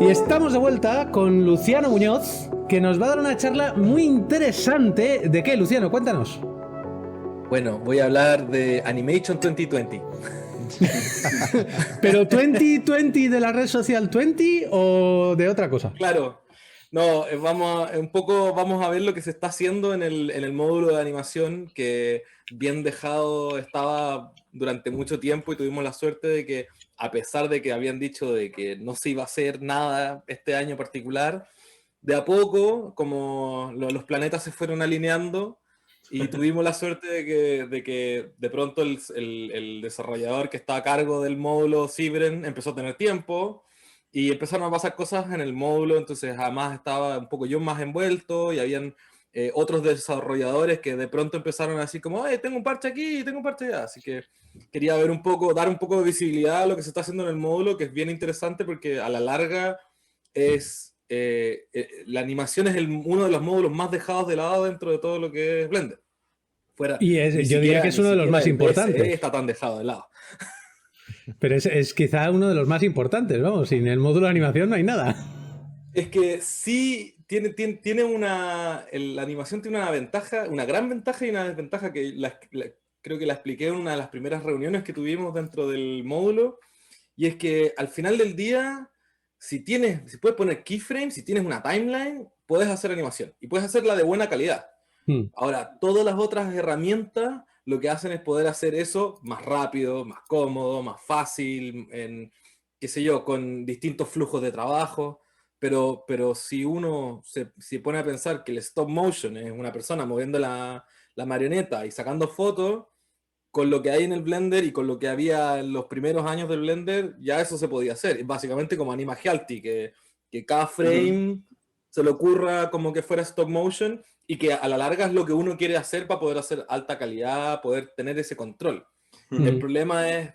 Y estamos de vuelta con Luciano Muñoz, que nos va a dar una charla muy interesante. ¿De qué, Luciano? Cuéntanos. Bueno, voy a hablar de Animation 2020. ¿Pero 2020 de la red social 20 o de otra cosa? Claro. No, vamos a ver lo que se está haciendo en el módulo de animación, que bien dejado estaba durante mucho tiempo, y tuvimos la suerte de que, a pesar de que habían dicho de que no se iba a hacer nada este año particular, de a poco, como los planetas se fueron alineando, y tuvimos la suerte de que de pronto el desarrollador que está a cargo del módulo Cibren empezó a tener tiempo, y empezaron a pasar cosas en el módulo. Entonces además estaba un poco yo más envuelto, y habían otros desarrolladores que de pronto empezaron así como, tengo un parche aquí, tengo un parche allá. Así que quería ver dar un poco de visibilidad a lo que se está haciendo en el módulo, que es bien interesante porque a la larga la animación es uno de los módulos más dejados de lado dentro de todo lo que es Blender. Yo diría que es uno de los más el importantes. BSE está tan dejado de lado. Pero es quizá uno de los más importantes, vamos. Sin el módulo de animación no hay nada. Es que sí, la animación tiene una ventaja, una gran ventaja y una desventaja que creo que la expliqué en una de las primeras reuniones que tuvimos dentro del módulo. Y es que al final del día, si puedes poner keyframes, si tienes una timeline, puedes hacer animación y puedes hacerla de buena calidad. Ahora, todas las otras herramientas lo que hacen es poder hacer eso más rápido, más cómodo, más fácil, qué sé yo, con distintos flujos de trabajo. Pero si uno se pone a pensar que el stop motion es una persona moviendo la marioneta y sacando fotos, con lo que hay en el Blender y con lo que había en los primeros años del Blender, ya eso se podía hacer. Es básicamente como Anima Healthy, que cada frame se le ocurra como que fuera stop motion, y que a la larga es lo que uno quiere hacer para poder hacer alta calidad, poder tener ese control. El problema es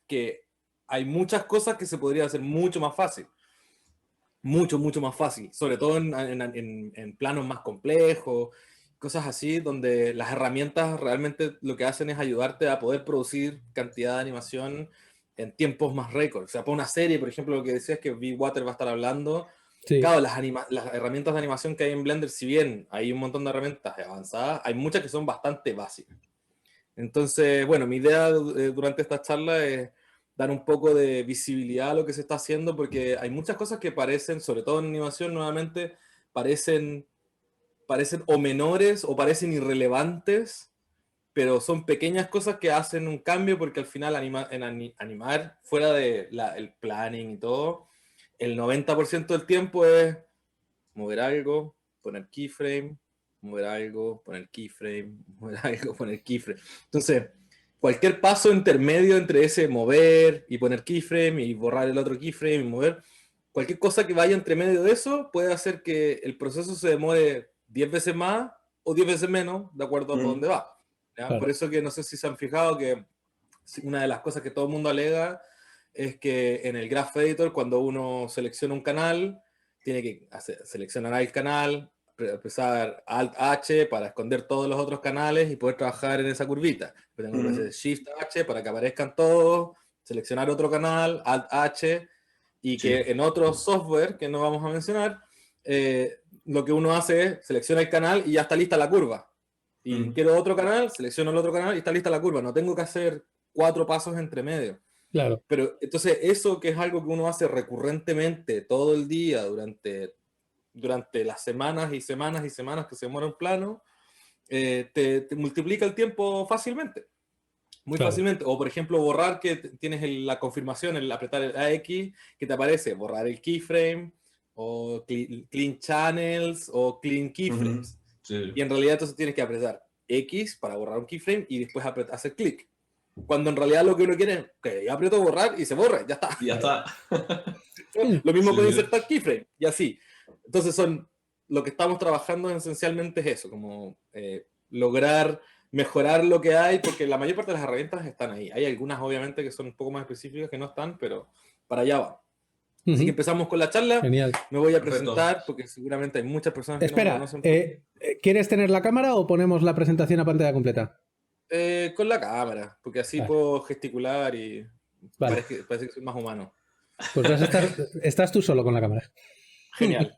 que hay muchas cosas que se podría hacer mucho más fácil. Mucho más fácil, sobre todo en planos más complejos, cosas así, donde las herramientas realmente lo que hacen es ayudarte a poder producir cantidad de animación en tiempos más récord. O sea, para una serie, por ejemplo, lo que decías que B-Water va a estar hablando, Sí. claro, las herramientas de animación que hay en Blender, si bien hay un montón de herramientas avanzadas, hay muchas que son bastante básicas. Entonces, bueno, mi idea durante esta charla es dar un poco de visibilidad a lo que se está haciendo, porque hay muchas cosas que parecen, sobre todo en animación nuevamente, parecen o menores o parecen irrelevantes, pero son pequeñas cosas que hacen un cambio, porque al final animar, fuera de el planning y todo, el 90% del tiempo es mover algo, poner keyframe, mover algo, poner keyframe, mover algo, poner keyframe. Entonces, cualquier paso intermedio entre ese mover y poner keyframe y borrar el otro keyframe y mover, cualquier cosa que vaya entre medio de eso puede hacer que el proceso se demore 10 veces más o 10 veces menos, de acuerdo a por dónde va. Claro. Por eso que no sé si se han fijado que una de las cosas que todo el mundo alega es que en el Graph Editor, cuando uno selecciona un canal, tiene que seleccionar el canal, empezar Alt H para esconder todos los otros canales y poder trabajar en esa curvita. Pero tengo que hacer Shift H para que aparezcan todos, seleccionar otro canal, Alt H, y que en otro software que no vamos a mencionar, lo que uno hace es selecciona el canal y ya está lista la curva. Y quiero otro canal, selecciono el otro canal y está lista la curva. No tengo que hacer 4 pasos entre medio. Claro. Pero entonces eso, que es algo que uno hace recurrentemente todo el día durante las semanas y semanas y semanas que se demora un plano, te multiplica el tiempo fácilmente. Muy fácilmente. O por ejemplo, borrar, que tienes la confirmación, el apretar el AX, que te aparece borrar el keyframe, o clean channels, o clean keyframes. Sí. Y en realidad entonces tienes que apretar X para borrar un keyframe y después hacer clic. Cuando en realidad lo que uno quiere es que yo aprieto borrar y se borra, ya está. Y ya está. Lo mismo con insertar keyframe, y así. Entonces lo que estamos trabajando esencialmente es eso, como lograr mejorar lo que hay, porque la mayor parte de las herramientas están ahí. Hay algunas obviamente que son un poco más específicas que no están, pero para allá va. Así que empezamos con la charla. Genial. Me voy a presentar porque seguramente hay muchas personas que Espera, no me conocen. ¿quieres tener la cámara o ponemos la presentación a pantalla completa? Con la cámara, porque así Vale, puedo gesticular y vale. parece que soy más humano. Pues estás tú solo con la cámara. Genial.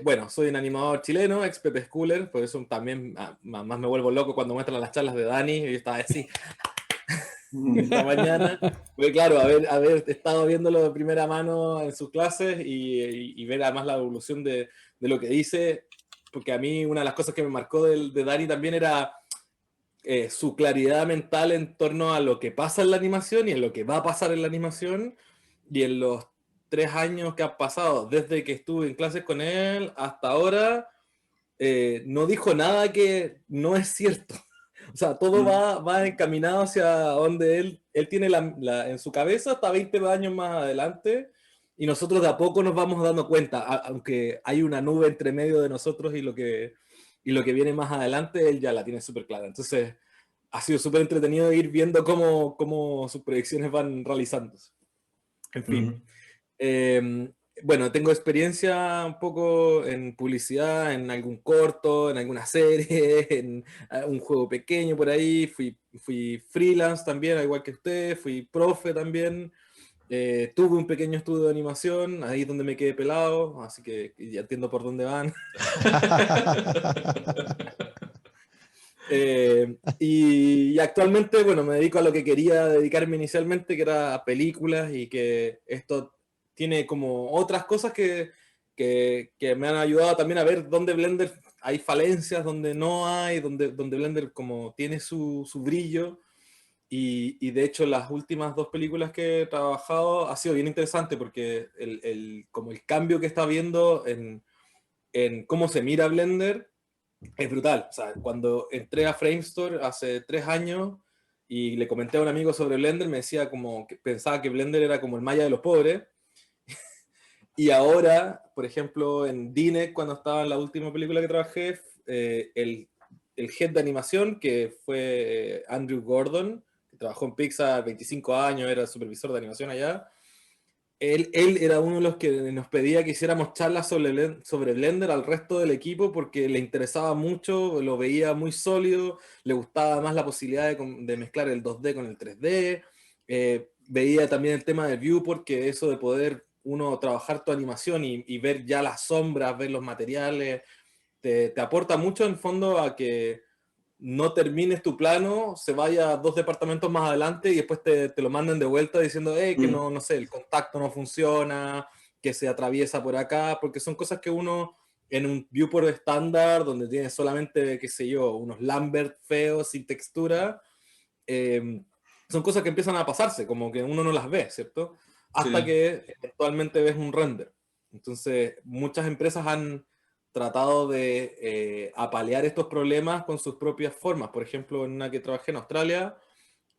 Bueno, soy un animador chileno, ex Pepe Schooler, por eso también más me vuelvo loco cuando muestran las charlas de Dani, y yo estaba así esta mañana. Porque claro, haber estado viéndolo de primera mano en sus clases y ver además la evolución de lo que dice, porque a mí una de las cosas que me marcó de Dani también era su claridad mental en torno a lo que pasa en la animación y en lo que va a pasar en la animación, y en los 3 años que han pasado desde que estuve en clases con él hasta ahora, no dijo nada que no es cierto. O sea, todo va encaminado hacia donde él tiene en su cabeza hasta 20 años más adelante, y nosotros de a poco nos vamos dando cuenta, aunque hay una nube entre medio de nosotros y lo que viene más adelante, él ya la tiene súper clara. Entonces, ha sido súper entretenido ir viendo cómo sus proyecciones van realizándose. En fin. Eh, bueno, tengo experiencia un poco en publicidad, en algún corto, en alguna serie, en un juego pequeño por ahí. Fui freelance también, al igual que usted. Fui profe también. Tuve un pequeño estudio de animación, ahí es donde me quedé pelado, así que ya entiendo por dónde van. Y actualmente, bueno, me dedico a lo que quería dedicarme inicialmente, que era a películas, y que esto tiene como otras cosas que me han ayudado también a ver dónde Blender hay falencias, dónde no hay, dónde Blender como tiene su brillo. Y de hecho las últimas 2 películas que he trabajado ha sido bien interesante porque como el cambio que está viendo en cómo se mira Blender es brutal. O sea, cuando entré a Framestore hace 3 años y le comenté a un amigo sobre Blender, me decía como que pensaba que Blender era como el Maya de los pobres. Y ahora, por ejemplo, en DINEC, cuando estaba en la última película que trabajé, el head de animación, que fue Andrew Gordon, que trabajó en Pixar 25 años, era supervisor de animación allá. Él era uno de los que nos pedía que hiciéramos charlas sobre Blender al resto del equipo porque le interesaba mucho, lo veía muy sólido, le gustaba más la posibilidad de mezclar el 2D con el 3D. Veía también el tema del viewport, que eso de poder uno trabajar tu animación y ver ya las sombras, ver los materiales, te aporta mucho en fondo a que no termines tu plano, se vaya 2 departamentos más adelante y después te lo manden de vuelta diciendo, que no sé, el contacto no funciona, que se atraviesa por acá, porque son cosas que uno en un viewport estándar, donde tienes solamente, qué sé yo, unos Lambert feos sin textura, eh, son cosas que empiezan a pasarse, como que uno no las ve, ¿cierto? Hasta Sí. que eventualmente ves un render. Entonces, muchas empresas han tratado de apalear estos problemas con sus propias formas. Por ejemplo, en una que trabajé en Australia,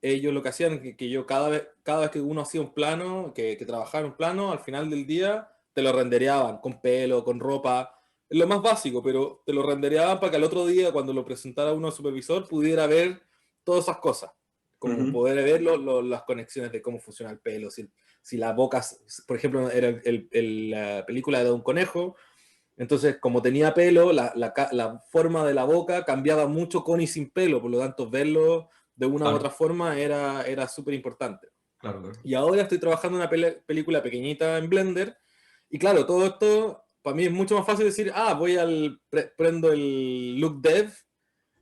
ellos lo que hacían, que yo cada vez que uno hacía un plano, que trabajaba en un plano, al final del día te lo rendereaban con pelo, con ropa, es lo más básico, pero te lo rendereaban para que al otro día, cuando lo presentara uno al supervisor, pudiera ver todas esas cosas, como Ujú. poder ver las conexiones de cómo funciona el pelo, si la boca, por ejemplo, era la película de un conejo, entonces como tenía pelo, la forma de la boca cambiaba mucho con y sin pelo, por lo tanto verlo de una u otra Claro, forma era súper importante. claro, claro. Y ahora estoy trabajando en una película pequeñita en Blender, y claro, todo esto para mí es mucho más fácil decir, prendo el look dev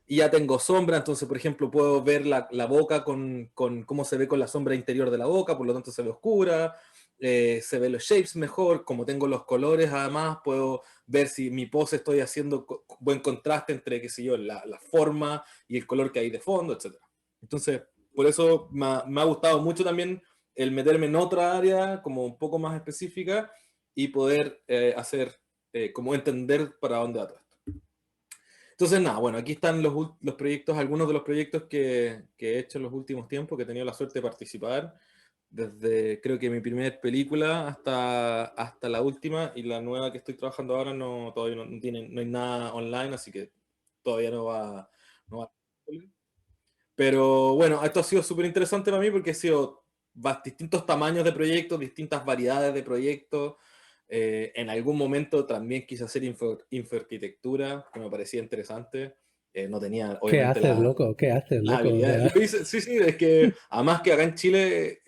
y ya tengo sombra, entonces por ejemplo puedo ver la boca con cómo se ve con la sombra interior de la boca, por lo tanto se ve oscura, se ve los shapes mejor, como tengo los colores además, puedo ver si mi pose estoy haciendo buen contraste entre, qué sé yo, la forma y el color que hay de fondo, etc. Entonces, por eso me ha gustado mucho también el meterme en otra área como un poco más específica y poder como entender para dónde va todo esto. Entonces, nada, bueno, aquí están los proyectos, algunos de los proyectos que he hecho en los últimos tiempos, que he tenido la suerte de participar, desde creo que mi primer película hasta la última, y la nueva que estoy trabajando ahora todavía no hay nada online, así que todavía no va. Pero bueno, esto ha sido súper interesante para mí porque ha sido distintos tamaños de proyectos, distintas variedades de proyectos. En algún momento también quise hacer infoarquitectura, que me parecía interesante. no tenía, ¿Qué obviamente, haces, loco? ¿Qué haces, las loco? O habilidades. sea, Sí, sí, es que además que acá en Chile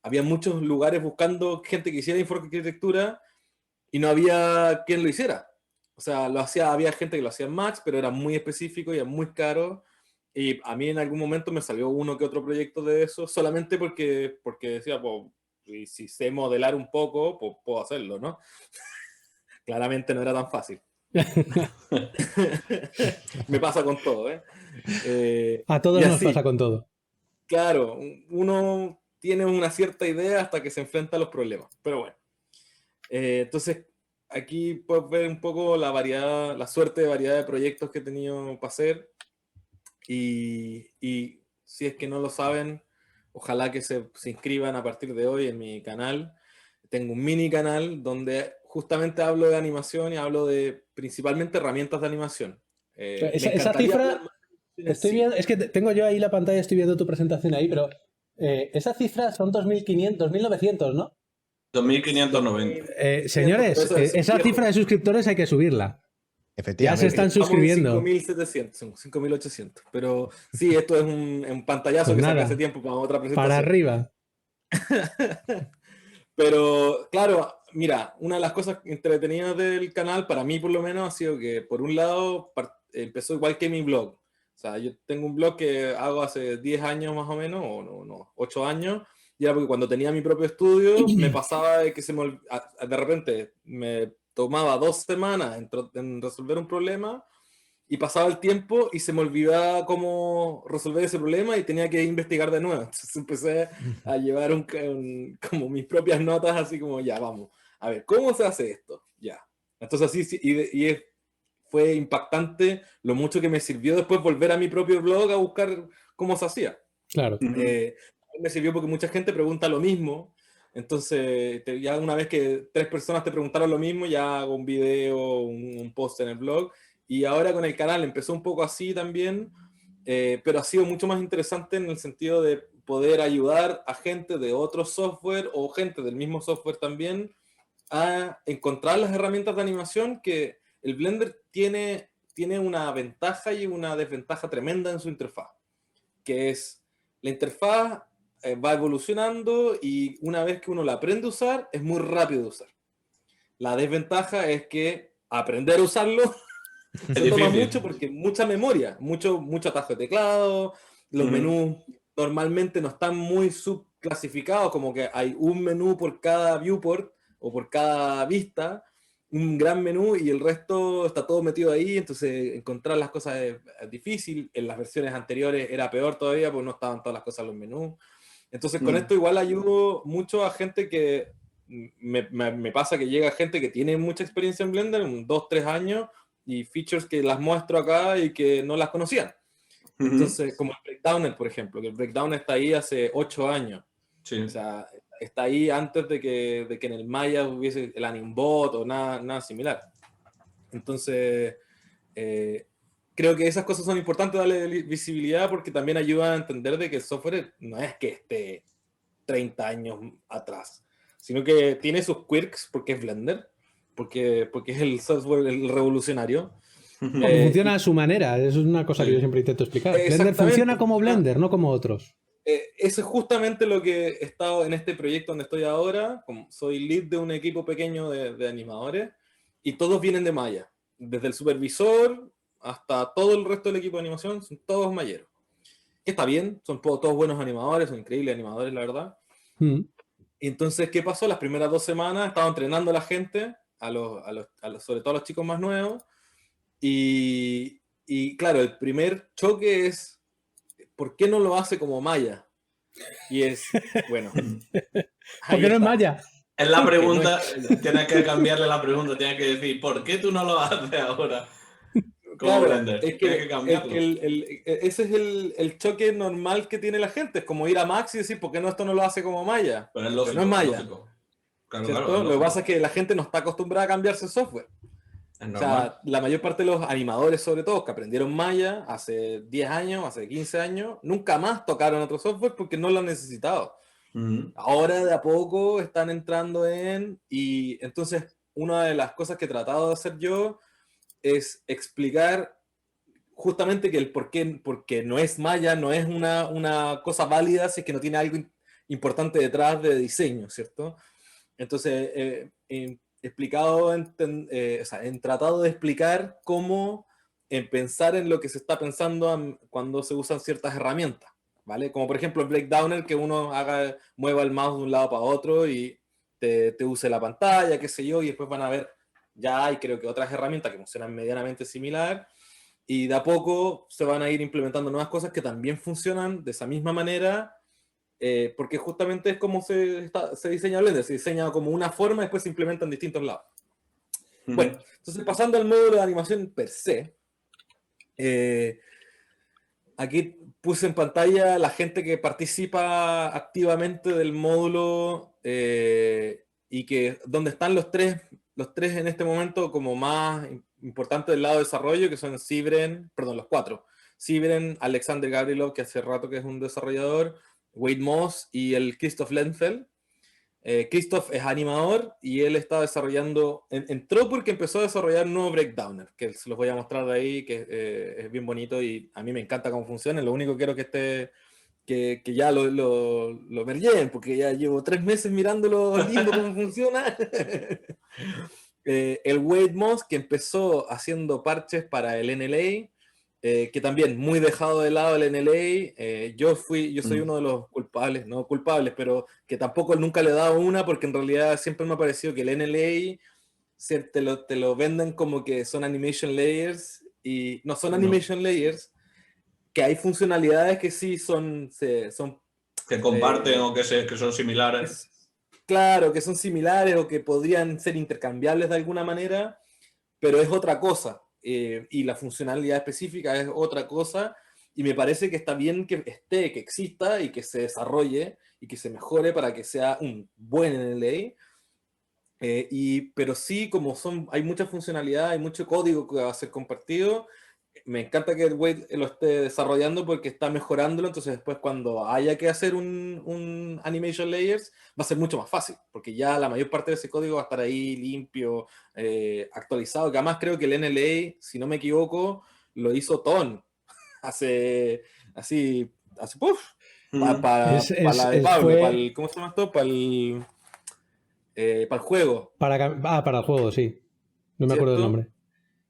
había muchos lugares buscando gente que hiciera arquitectura y no había quien lo hiciera. O sea, había gente que lo hacía en Max, pero era muy específico y era muy caro. Y a mí en algún momento me salió uno que otro proyecto de eso, solamente porque decía, pues, y si sé modelar un poco, pues puedo hacerlo, ¿no? Claramente no era tan fácil. Me pasa con todo, ¿eh? a Y todos nos pasa así, con todo. claro, uno tiene una cierta idea hasta que se enfrenta a los problemas. Pero bueno, entonces aquí puedes ver un poco la variedad, la suerte de variedad de proyectos que he tenido para hacer. Y si es que no lo saben, ojalá que se inscriban a partir de hoy en mi canal. Tengo un mini canal donde justamente hablo de animación y hablo de principalmente herramientas de animación. Me Esa encantaría hablar cifra, más de animación en estoy sí. viendo, es que tengo yo ahí la pantalla, estoy viendo tu presentación ahí, pero esa cifra son 2.500, 2.900, ¿no? 2590. 2500, pero Señores, eso es esa viejo. cifra de suscriptores hay que subirla. Ya se están Efectivamente. Estamos en suscribiendo. 5700, 5800. Pero sí, esto es un pantallazo Pues que saqué hace nada, tiempo para otra para presentación. arriba. Pero claro, mira, una de las cosas entretenidas del canal, para mí por lo menos, ha sido que por un lado empezó igual que mi blog. O sea, yo tengo un blog que hago hace 10 años más o menos, o no, 8 años, y era porque cuando tenía mi propio estudio me pasaba de que de repente me tomaba 2 semanas en resolver un problema y pasaba el tiempo y se me olvidaba cómo resolver ese problema y tenía que investigar de nuevo. Entonces empecé a llevar como mis propias notas, así como, ya, vamos, a ver, ¿cómo se hace esto? Ya. Entonces así, sí, fue impactante lo mucho que me sirvió después volver a mi propio blog a buscar cómo se hacía. Claro. Me sirvió porque mucha gente pregunta lo mismo. Entonces, ya una vez que 3 personas te preguntaron lo mismo, ya hago un video, un post en el blog. Y ahora con el canal empezó un poco así también, pero ha sido mucho más interesante en el sentido de poder ayudar a gente de otro software o gente del mismo software también a encontrar las herramientas de animación que el Blender tiene una ventaja y una desventaja tremenda en su interfaz, que es la interfaz va evolucionando y una vez que uno la aprende a usar, es muy rápido de usar. La desventaja es que aprender a usarlo Es se toma mucho difícil. porque mucha memoria, mucho atajo de teclado, los menús normalmente no están muy subclasificados, como que hay un menú por cada viewport o por cada vista, un gran menú y el resto está todo metido ahí, entonces encontrar las cosas es difícil. En las versiones anteriores era peor todavía porque no estaban todas las cosas en los menús. Entonces con esto igual ayudo mucho a gente que me pasa que llega gente que tiene mucha experiencia en Blender, 2, 3 años, y features que las muestro acá y que no las conocían. Entonces, como el Breakdowner, por ejemplo, que el Breakdowner está ahí hace 8 años. Sí. O sea, está ahí antes de que en el Maya hubiese el Animbot o nada similar. Entonces, creo que esas cosas son importantes darle visibilidad porque también ayudan a entender de que el software no es que esté 30 años atrás, sino que tiene sus quirks porque es Blender, porque es el software el revolucionario. Porque funciona a Y su manera. Eso es una cosa que yo Sí. siempre intento explicar. Blender funciona exactamente. como Blender, no como otros. Eso es justamente lo que he estado en este proyecto donde estoy ahora. Soy lead de un equipo pequeño de animadores y todos vienen de Maya. Desde el supervisor hasta todo el resto del equipo de animación son todos mayeros. Que está bien, son todos buenos animadores, son increíbles animadores, la verdad. Mm. Y entonces, ¿qué pasó? Las primeras 2 semanas estaba entrenando a la gente, sobre todo a los chicos más nuevos. Y claro, el primer choque es, ¿por qué no lo hace como Maya? Y es, bueno, ahí Porque no es está. Maya. Es la Porque no es pregunta, Maya. tienes que cambiarle la pregunta, tienes que decir, ¿por qué tú no lo haces ahora como Claro, Blender? es Tienes que que cambiarlo. ese es el choque normal que tiene la gente. Es como ir a Max y decir, ¿por qué no esto no lo hace como Maya? Pero es Pero no es lógico, es Maya, lógico. Claro, claro, es ¿cierto? Lo que pasa es lógico. que la gente no está acostumbrada a cambiarse el software. Es O normal. sea, la mayor parte de los animadores, sobre todo, que aprendieron Maya hace 10 años, hace 15 años, nunca más tocaron otro software porque no lo han necesitado. Ahora de a poco están entrando y entonces una de las cosas que he tratado de hacer yo es explicar justamente que el porque no es Maya, no es una cosa válida si es que no tiene algo importante detrás de diseño, ¿cierto? Entonces, explicado, o sea, en tratado de explicar cómo en pensar en lo que se está pensando cuando se usan ciertas herramientas, ¿vale? Como por ejemplo el breakdowner, que uno mueva el mouse de un lado para otro y te use la pantalla, qué sé yo, y después van a ver, ya hay creo que otras herramientas que funcionan medianamente similar, y de a poco se van a ir implementando nuevas cosas que también funcionan de esa misma manera, porque justamente es como se diseña Blender, se diseña como una forma y después se implementa en distintos lados. Bueno, entonces pasando al módulo de animación per se, aquí puse en pantalla la gente que participa activamente del módulo y que donde están los tres en este momento como más importantes del lado de desarrollo, que son Sybren, perdón, los cuatro. Sybren, Alexander Gavrilov, que hace rato que es un desarrollador, Wade Moss y el Christoph Lenfeld. Christoph es animador y él está desarrollando, entró porque empezó a desarrollar un nuevo breakdowner, que se los voy a mostrar de ahí, que es bien bonito y a mí me encanta cómo funciona. Lo único que quiero que esté, que ya lo merlleen, porque ya llevo 3 meses mirándolo lindo cómo funciona. El Wade Moss, que empezó haciendo parches para el NLA, que también muy dejado de lado el NLA. Yo soy uno de los culpables, no culpables, pero que tampoco nunca le he dado una, porque en realidad siempre me ha parecido que el NLA te lo venden como que son animation layers, y no son animation layers, que hay funcionalidades que sí son que comparten o que son similares. Claro, que son similares o que podrían ser intercambiables de alguna manera, pero es otra cosa. Y la funcionalidad específica es otra cosa, y me parece que está bien que esté, que exista y que se desarrolle y que se mejore para que sea un buen NLA. Pero sí, como hay mucha funcionalidad, hay mucho código que va a ser compartido, me encanta que Wade lo esté desarrollando porque está mejorándolo, entonces después cuando haya que hacer un animation layers va a ser mucho más fácil, porque ya la mayor parte de ese código va a estar ahí limpio, actualizado, que además creo que el NLA, si no me equivoco, lo hizo Ton hace puff, para la de Pablo, ¿cómo se llama esto? Para el juego. Para el juego, sí. No me acuerdo del ¿Cierto? nombre.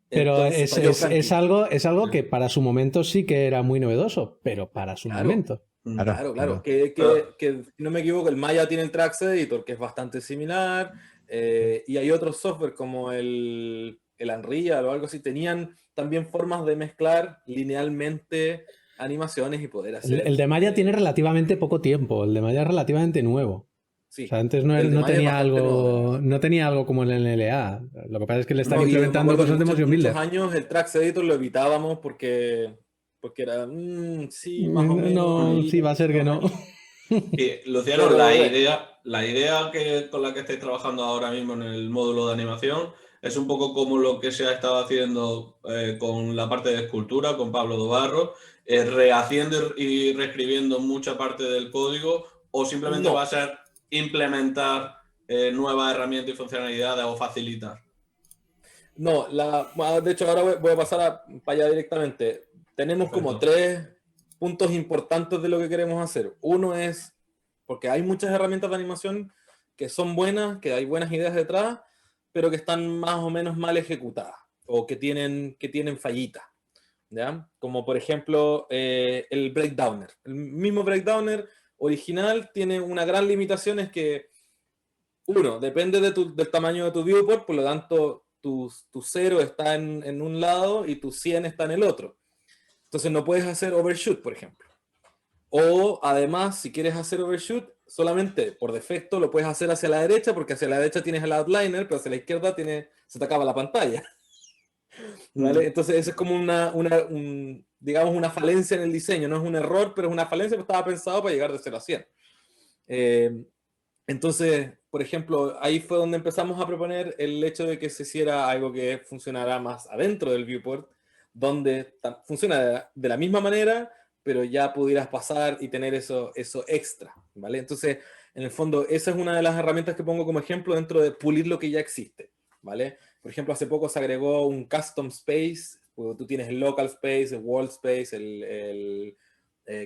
Pero Entonces, es algo que para su momento sí que era muy novedoso, pero para su momento. Claro. Que si no me equivoco, el Maya tiene el Trax Editor, que es bastante similar, y hay otros software como el Unreal o algo así, tenían también formas de mezclar linealmente animaciones y poder hacer... El de Maya tiene relativamente poco tiempo, el de Maya es relativamente nuevo. Sí, O sea, antes no el de Maya es tenía bastante nuevo. no tenía algo como el NLA. Lo que pasa es que le están No, y me implementando acuerdo que cosas de Motion muchos Builder. años el Trax Editor lo evitábamos porque era, sí, más o menos No, ahí, sí, va a ser que no. Luciano, Pero la bueno. idea con la que estáis trabajando ahora mismo en el módulo de animación es un poco como lo que se ha estado haciendo con la parte de escultura, con Pablo Dobarro, rehaciendo y reescribiendo mucha parte del código, o simplemente va a No, ser implementar nuevas herramientas y funcionalidades o facilitar. no, de hecho ahora voy a pasar para allá directamente. Tenemos como Perfecto. 3 puntos importantes de lo que queremos hacer. Uno es, porque hay muchas herramientas de animación que son buenas, que hay buenas ideas detrás, pero que están más o menos mal ejecutadas o que tienen fallitas, ¿ya? Como por ejemplo el breakdowner. El mismo breakdowner original tiene una gran limitación, es que uno, depende del tamaño de tu viewport, por lo tanto, tu 0 está en un lado y tu 100 está en el otro. Entonces no puedes hacer overshoot, por ejemplo. O además, si quieres hacer overshoot, solamente por defecto lo puedes hacer hacia la derecha, porque hacia la derecha tienes el outliner, pero hacia la izquierda se te acaba la pantalla. ¿Vale? Entonces, eso es como digamos, una falencia en el diseño. No es un error, pero es una falencia que estaba pensado para llegar de 0 a 100. Entonces, por ejemplo, ahí fue donde empezamos a proponer el hecho de que se hiciera algo que funcionara más adentro del viewport, donde funciona de la misma manera, pero ya pudieras pasar y tener eso extra, ¿vale? Entonces, en el fondo, esa es una de las herramientas que pongo como ejemplo dentro de pulir lo que ya existe, ¿vale? Por ejemplo, hace poco se agregó un custom space Porque tú tienes el local space, el world space,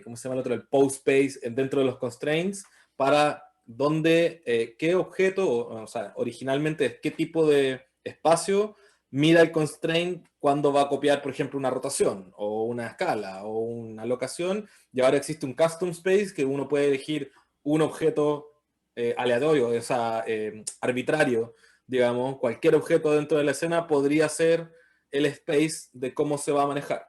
¿cómo se llama el otro? El pose space dentro de los constraints para qué objeto, o sea, originalmente qué tipo de espacio mira el constraint cuando va a copiar, por ejemplo, una rotación o una escala o una locación, y ahora existe un custom space que uno puede elegir un objeto aleatorio, o sea, arbitrario, digamos, cualquier objeto dentro de la escena podría ser el space de cómo se va a manejar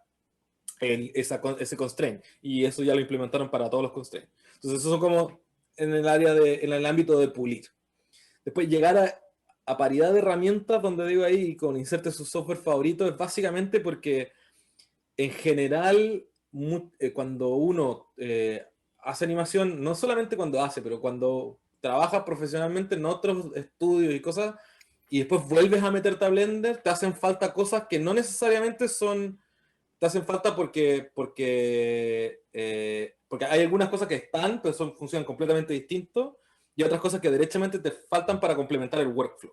ese constraint, y eso ya lo implementaron para todos los constraints. Entonces, eso son como en el ámbito de pulir. Después, llegar a paridad de herramientas, donde digo ahí, con inserte su software favorito, es básicamente porque en general, cuando uno hace animación, no solamente cuando hace, pero cuando trabajas profesionalmente en otros estudios y cosas, y después vuelves a meterte a Blender, te hacen falta cosas que no necesariamente te hacen falta porque hay algunas cosas que están, pero funcionan completamente distintos, y otras cosas que derechamente te faltan para complementar el workflow,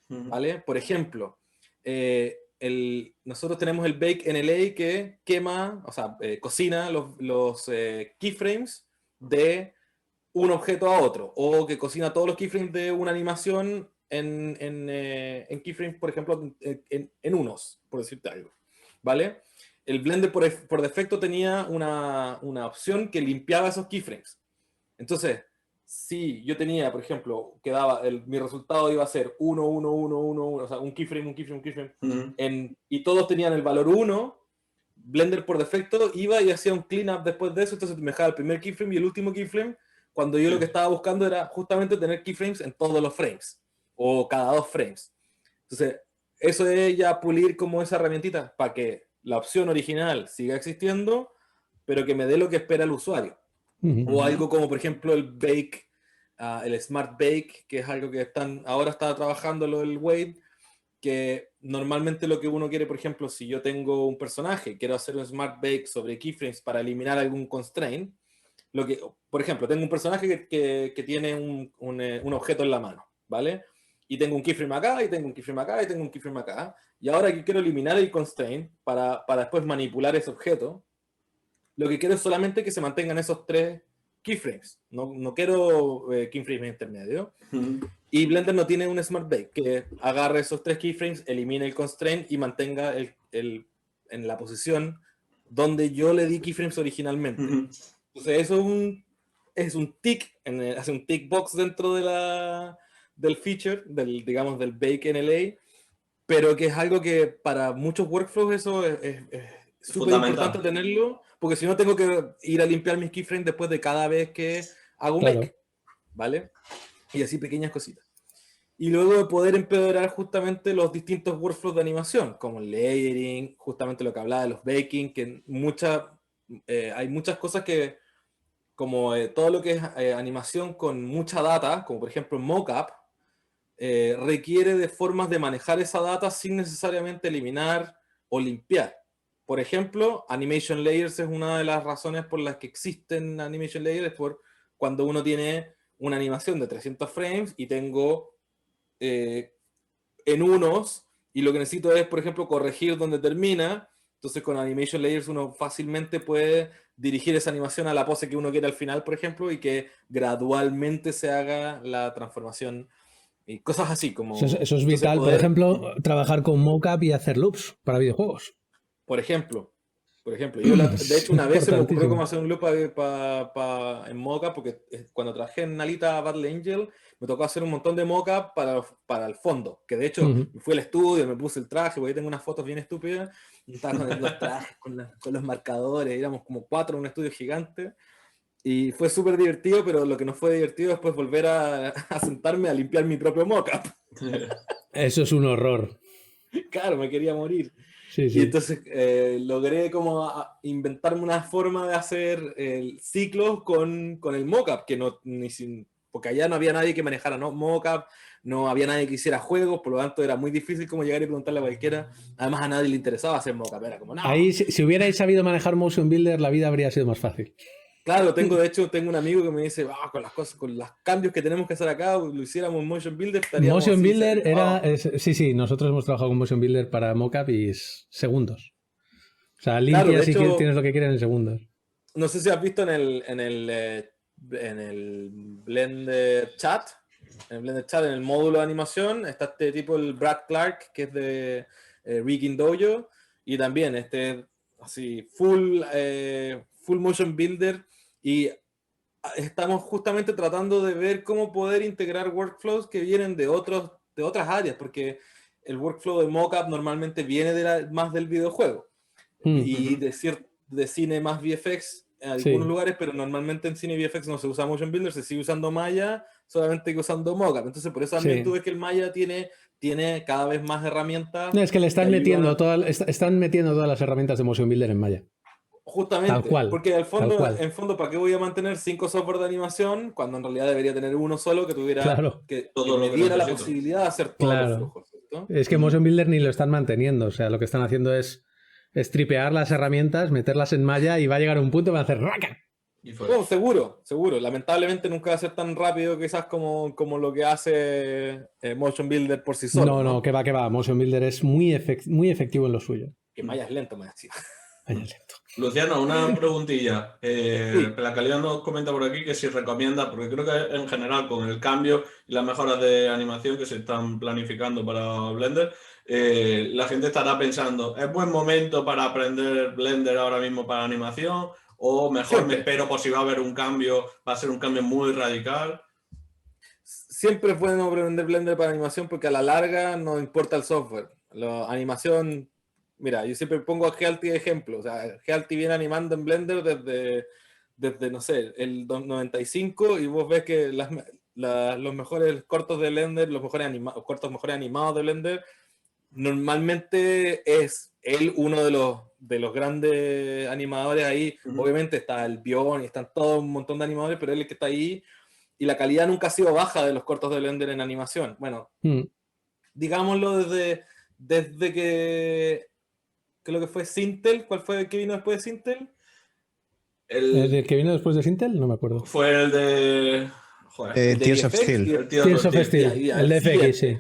¿vale? Por ejemplo, nosotros tenemos el Bake NLA que quema, o sea, cocina los keyframes de un objeto a otro, o que cocina todos los keyframes de una animación en keyframes, por ejemplo, en unos, por decirte algo, ¿vale? El Blender por defecto tenía una opción que limpiaba esos keyframes. Entonces, si yo tenía, por ejemplo, mi resultado iba a ser 1, 1, 1, 1, 1, o sea, un keyframe, y todos tenían el valor 1, Blender por defecto iba y hacía un cleanup después de eso, entonces me dejaba el primer keyframe y el último keyframe, cuando yo lo que estaba buscando era justamente tener keyframes en todos los frames, o cada 2 frames. Entonces, eso es ya pulir como esa herramientita para que la opción original siga existiendo, pero que me dé lo que espera el usuario. O algo como, por ejemplo, el Bake, el Smart Bake, que es algo que ahora está trabajando lo del Wave, que normalmente lo que uno quiere, por ejemplo, si yo tengo un personaje, quiero hacer un Smart Bake sobre keyframes para eliminar algún constraint, por ejemplo, tengo un personaje que tiene un objeto en la mano, ¿vale? Y tengo un keyframe acá, y tengo un keyframe acá, y tengo un keyframe acá, y ahora que quiero eliminar el constraint para después manipular ese objeto, lo que quiero es solamente que se mantengan esos 3 keyframes. No quiero keyframes intermedios. Y Blender no tiene un Smart Bake que agarre esos 3 keyframes, elimine el constraint y mantenga en la posición donde yo le di keyframes originalmente. Entonces eso es un tick, hace un tick box dentro del feature, digamos, del Bake NLA, pero que es algo que para muchos workflows eso es súper importante tenerlo, porque si no tengo que ir a limpiar mis keyframes después de cada vez que hago un Bake, ¿vale? Y así pequeñas cositas. Y luego de poder empeorar justamente los distintos workflows de animación, como el layering, justamente lo que hablaba de los baking, que hay muchas cosas que, como todo lo que es animación con mucha data, como por ejemplo mockup, requiere de formas de manejar esa data sin necesariamente eliminar o limpiar. Por ejemplo, Animation Layers es una de las razones por las que existen Animation Layers, por cuando uno tiene una animación de 300 frames y tengo en unos, y lo que necesito es, por ejemplo, corregir donde termina. Entonces con Animation Layers uno fácilmente puede dirigir esa animación a la pose que uno quiere al final, por ejemplo, y que gradualmente se haga la transformación y cosas así como... Eso es vital, por ejemplo, trabajar con mocap y hacer loops para videojuegos. Por ejemplo, yo de hecho una vez se me ocurrió cómo hacer un loop en mocap, porque cuando trabajé en Alita Battle Angel me tocó hacer un montón de mocap para el fondo, que de hecho fui al estudio, me puse el traje, porque ahí tengo unas fotos bien estúpidas, y estaba con los trajes, con los marcadores, éramos como 4 en un estudio gigante, y fue súper divertido, pero lo que no fue divertido es después volver a sentarme a limpiar mi propio mocap. Eso es un horror. Claro, me quería morir. Sí, sí. Y entonces logré como inventarme una forma de hacer ciclos con el mockup, que porque allá no había nadie que manejara mockup, no había nadie que hiciera juegos, por lo tanto era muy difícil como llegar y preguntarle a cualquiera. Además a nadie le interesaba hacer mockup, era como, no. Ahí, si hubierais sabido manejar Motion Builder, la vida habría sido más fácil. Claro, de hecho tengo un amigo que me dice, con las cosas, con los cambios que tenemos que hacer acá, lo hiciéramos en Motion Builder, estaríamos... Motion Builder era... Sí, nosotros hemos trabajado con Motion Builder para mockup y segundos. O sea, Claro, de limpias y hecho, tienes lo que quieres en segundos. no sé si has visto en el Blender Chat, en el módulo de animación, está este tipo, el Brad Clark, que es de Rigging Dojo, y también así, full motion builder, y estamos justamente tratando de ver cómo poder integrar workflows que vienen de otras áreas, porque el workflow de mockup normalmente viene más del videojuego y de cine más VFX en algunos Sí. lugares, pero normalmente en cine VFX no se usa Motion Builder, se sigue usando Maya, solamente que usando mockup. Entonces, por eso también tú Sí. ves que el Maya tiene cada vez más No, herramientas es que le que ayudan. están metiendo todas las herramientas de Motion Builder en Maya. Tal Justamente, cual. porque Tal cual. en fondo, ¿para qué voy a mantener 5 software de animación cuando en realidad debería tener uno solo Claro, que Todo lo me que diera la necesito. posibilidad de hacer todos los claro. flujos, ¿cierto? Es que Motion Builder ni lo están manteniendo. O sea, lo que están haciendo es tripear las herramientas, meterlas en Maya y va a llegar a un punto que va a hacer ¡raca! Y fue. Bueno, seguro, seguro. Lamentablemente nunca va a ser tan rápido quizás como lo que hace Motion Builder por sí solo, No, no, ¿no? que va, que va. Motion Builder es muy efectivo en lo suyo. Que Maya es lento, me decía. Vaya lento. Luciano, una preguntilla. Sí, La calidad nos comenta por aquí que si recomienda, porque creo que en general con el cambio y las mejoras de animación que se están planificando para Blender, la gente estará pensando, ¿es buen momento para aprender Blender ahora mismo para animación? ¿O mejor me siempre. espero por si va a haber un cambio, va a ser un cambio muy radical? Siempre es bueno aprender Blender para animación porque a la larga no importa el software. La animación, mira, yo siempre pongo a Reality de ejemplo. O sea, Reality viene animando en Blender desde no sé, el 95 y vos ves que los mejores cortos de Blender, cortos mejores animados de Blender, normalmente es él uno de los grandes animadores ahí. Obviamente está el Bion y están todo un montón de animadores, pero él es el que está ahí y la calidad nunca ha sido baja de los cortos de Blender en animación. Bueno, digámoslo desde que lo que fue Sintel. ¿Cuál fue el que vino después de Sintel? ¿El que vino después de Sintel? No me acuerdo. Fue el de... Joder, El de Tears of VFX. Steel. el tío Tears of Steel. Steel, el de FX, sí.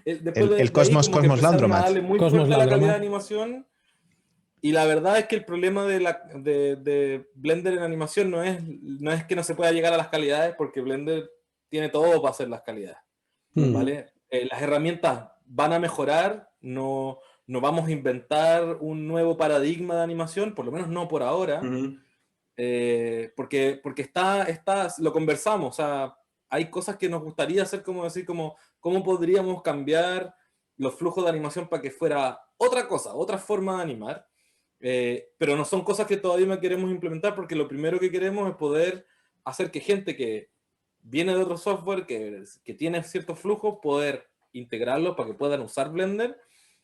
Después El de ahí Cosmos, como que Cosmos empezaron a Landromat. darle muy Cosmos fuerte a la calidad de Landromat. animación. Y la verdad es que el problema de Blender en animación no es que no se pueda llegar a las calidades, porque Blender tiene todo para hacer las calidades. ¿Vale? Las herramientas van a mejorar, no vamos a inventar un nuevo paradigma de animación, por lo menos no por ahora, porque lo conversamos, o sea, hay cosas que nos gustaría hacer, como decir, cómo podríamos cambiar los flujos de animación para que fuera otra cosa, otra forma de animar, pero no son cosas que todavía no queremos implementar, porque lo primero que queremos es poder hacer que gente que viene de otro software, que tiene ciertos flujos, poder integrarlos para que puedan usar Blender,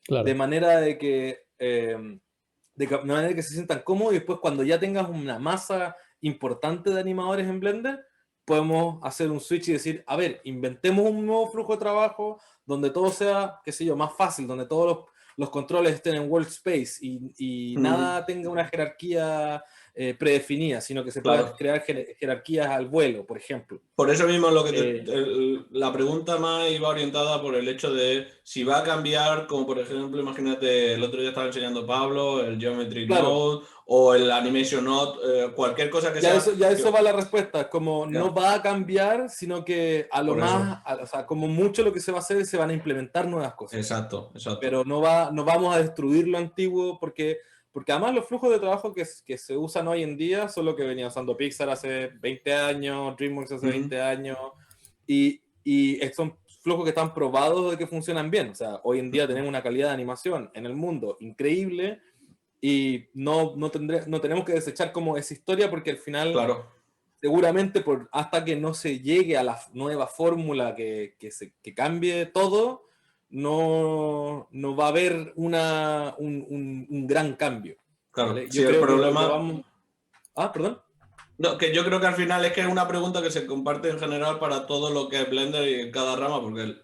Claro. de manera de que se sientan cómodos, y después cuando ya tengas una masa importante de animadores en Blender, podemos hacer un switch y decir, a ver, inventemos un nuevo flujo de trabajo donde todo sea, qué sé yo, más fácil, donde todos los controles estén en workspace y nada tenga una jerarquía predefinida, sino que se puedan Claro. crear jerarquías al vuelo, por ejemplo. Por eso mismo lo que la pregunta más iba orientada por el hecho de si va a cambiar, como por ejemplo, imagínate, el otro día estaba enseñando Pablo, el Geometry Node o el Animation Node, cualquier cosa que sea. Eso va la respuesta, como no va a cambiar, sino que o sea, como mucho lo que se va a hacer, se van a implementar nuevas cosas. Exacto. Pero no vamos a destruir lo antiguo, porque además los flujos de trabajo que se usan hoy en día son lo que venía usando Pixar hace 20 años, DreamWorks hace 20 años, y son flujos que están probados de que funcionan bien. O sea, hoy en día tenemos una calidad de animación en el mundo increíble, y no tenemos que desechar como esa historia, porque al final, seguramente hasta que no se llegue a la nueva fórmula que cambie todo, no va a haber un gran cambio. Claro, ¿vale? sí, el problema... perdón. No, que yo creo que al final es que es una pregunta que se comparte en general para todo lo que es Blender y en cada rama, porque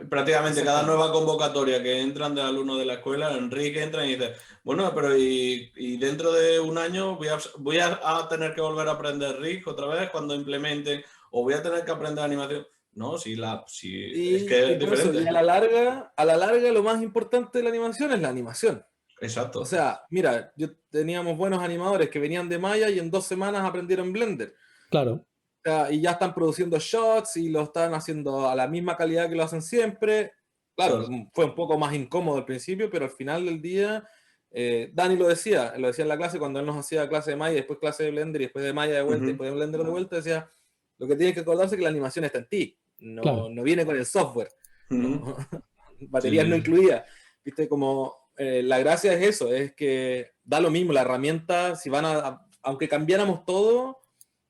prácticamente cada nueva convocatoria que entran de alumnos de la escuela, Enrique entra y dice, bueno, pero y dentro de un año voy a tener que volver a aprender Rig otra vez cuando implementen, o voy a tener que aprender animación. No, es que es diferente. Y a la larga lo más importante de la animación es la animación. Exacto. O sea, mira, teníamos buenos animadores que venían de Maya y en 2 semanas aprendieron Blender. Claro. O sea, y ya están produciendo shots y lo están haciendo a la misma calidad que lo hacen siempre. Claro, fue un poco más incómodo al principio, pero al final del día, Dani lo decía en la clase cuando él nos hacía clase de Maya, después clase de Blender y después de Maya de vuelta, y después de Blender de vuelta, decía, lo que tienes que acordarse es que la animación está en ti, no, Claro. no viene con el software, no, baterías Sí. no incluidas. Viste, como la gracia es eso, es que da lo mismo, la herramienta, si aunque cambiáramos todo,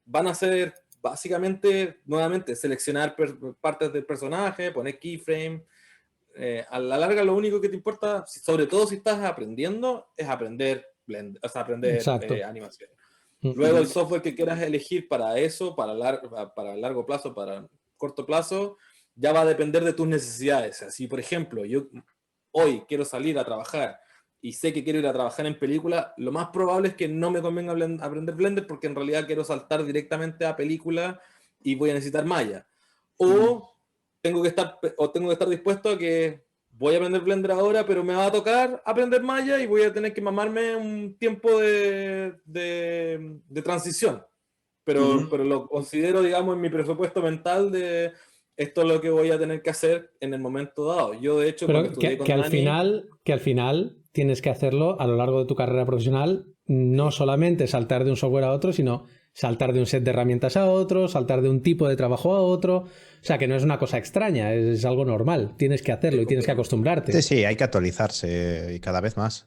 van a ser básicamente, nuevamente, seleccionar partes del personaje, poner keyframe. A la larga lo único que te importa, sobre todo si estás aprendiendo, es aprender Blender, o sea, aprender Exacto. animación. Luego el software que quieras elegir para eso, para largo plazo, para corto plazo, ya va a depender de tus necesidades. Así, por ejemplo, yo hoy quiero salir a trabajar y sé que quiero ir a trabajar en película, lo más probable es que no me convenga aprender Blender porque en realidad quiero saltar directamente a película y voy a necesitar Maya. O tengo que estar dispuesto a que voy a aprender Blender ahora, pero me va a tocar aprender Maya y voy a tener que mamarme un tiempo de transición. Pero lo considero, digamos, en mi presupuesto mental de esto es lo que voy a tener que hacer en el momento dado. Yo, de hecho, cuando Pero estudié con Dani... que al final tienes que hacerlo a lo largo de tu carrera profesional, no solamente saltar de un software a otro, sino saltar de un set de herramientas a otro, saltar de un tipo de trabajo a otro. O sea, que no es una cosa extraña, es algo normal. Tienes que hacerlo y tienes que acostumbrarte. Sí, sí, hay que actualizarse y cada vez más.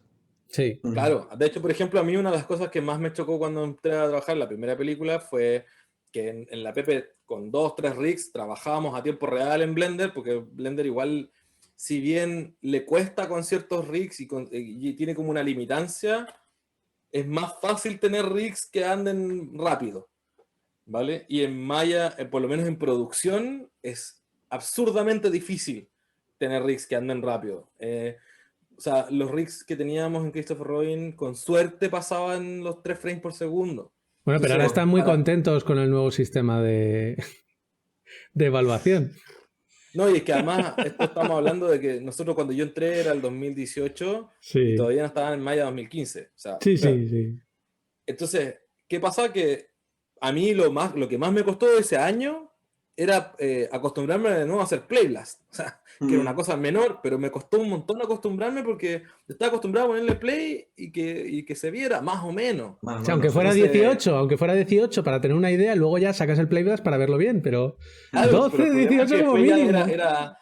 Sí. Claro, de hecho, por ejemplo, a mí una de las cosas que más me chocó cuando entré a trabajar en la primera película fue que en la Pepe con 2, 3 rigs trabajábamos a tiempo real en Blender, porque Blender igual, si bien le cuesta con ciertos rigs y tiene como una limitancia, es más fácil tener rigs que anden rápido, ¿vale? Y en Maya, por lo menos en producción, es absurdamente difícil tener rigs que anden rápido. O sea, los rigs que teníamos en Christopher Robin, con suerte pasaban los 3 frames por segundo. Bueno, pero Entonces, ahora están muy contentos con el nuevo sistema de evaluación. No, y es que además, esto estamos hablando de que nosotros cuando yo entré era el 2018 Sí. y todavía no estaban en Maya 2015. O sea, Sí, claro. sí. Entonces, ¿qué pasa? Que a mí lo que más me costó ese año era acostumbrarme de nuevo a hacer Playblast. O sea, que era una cosa menor, pero me costó un montón acostumbrarme porque estaba acostumbrado a ponerle play y que se viera más o menos. O sea, aunque fuera 18, para tener una idea, luego ya sacas el Playblast para verlo bien, pero claro, 12, pero el problema 18 es que como después ya mínimo. era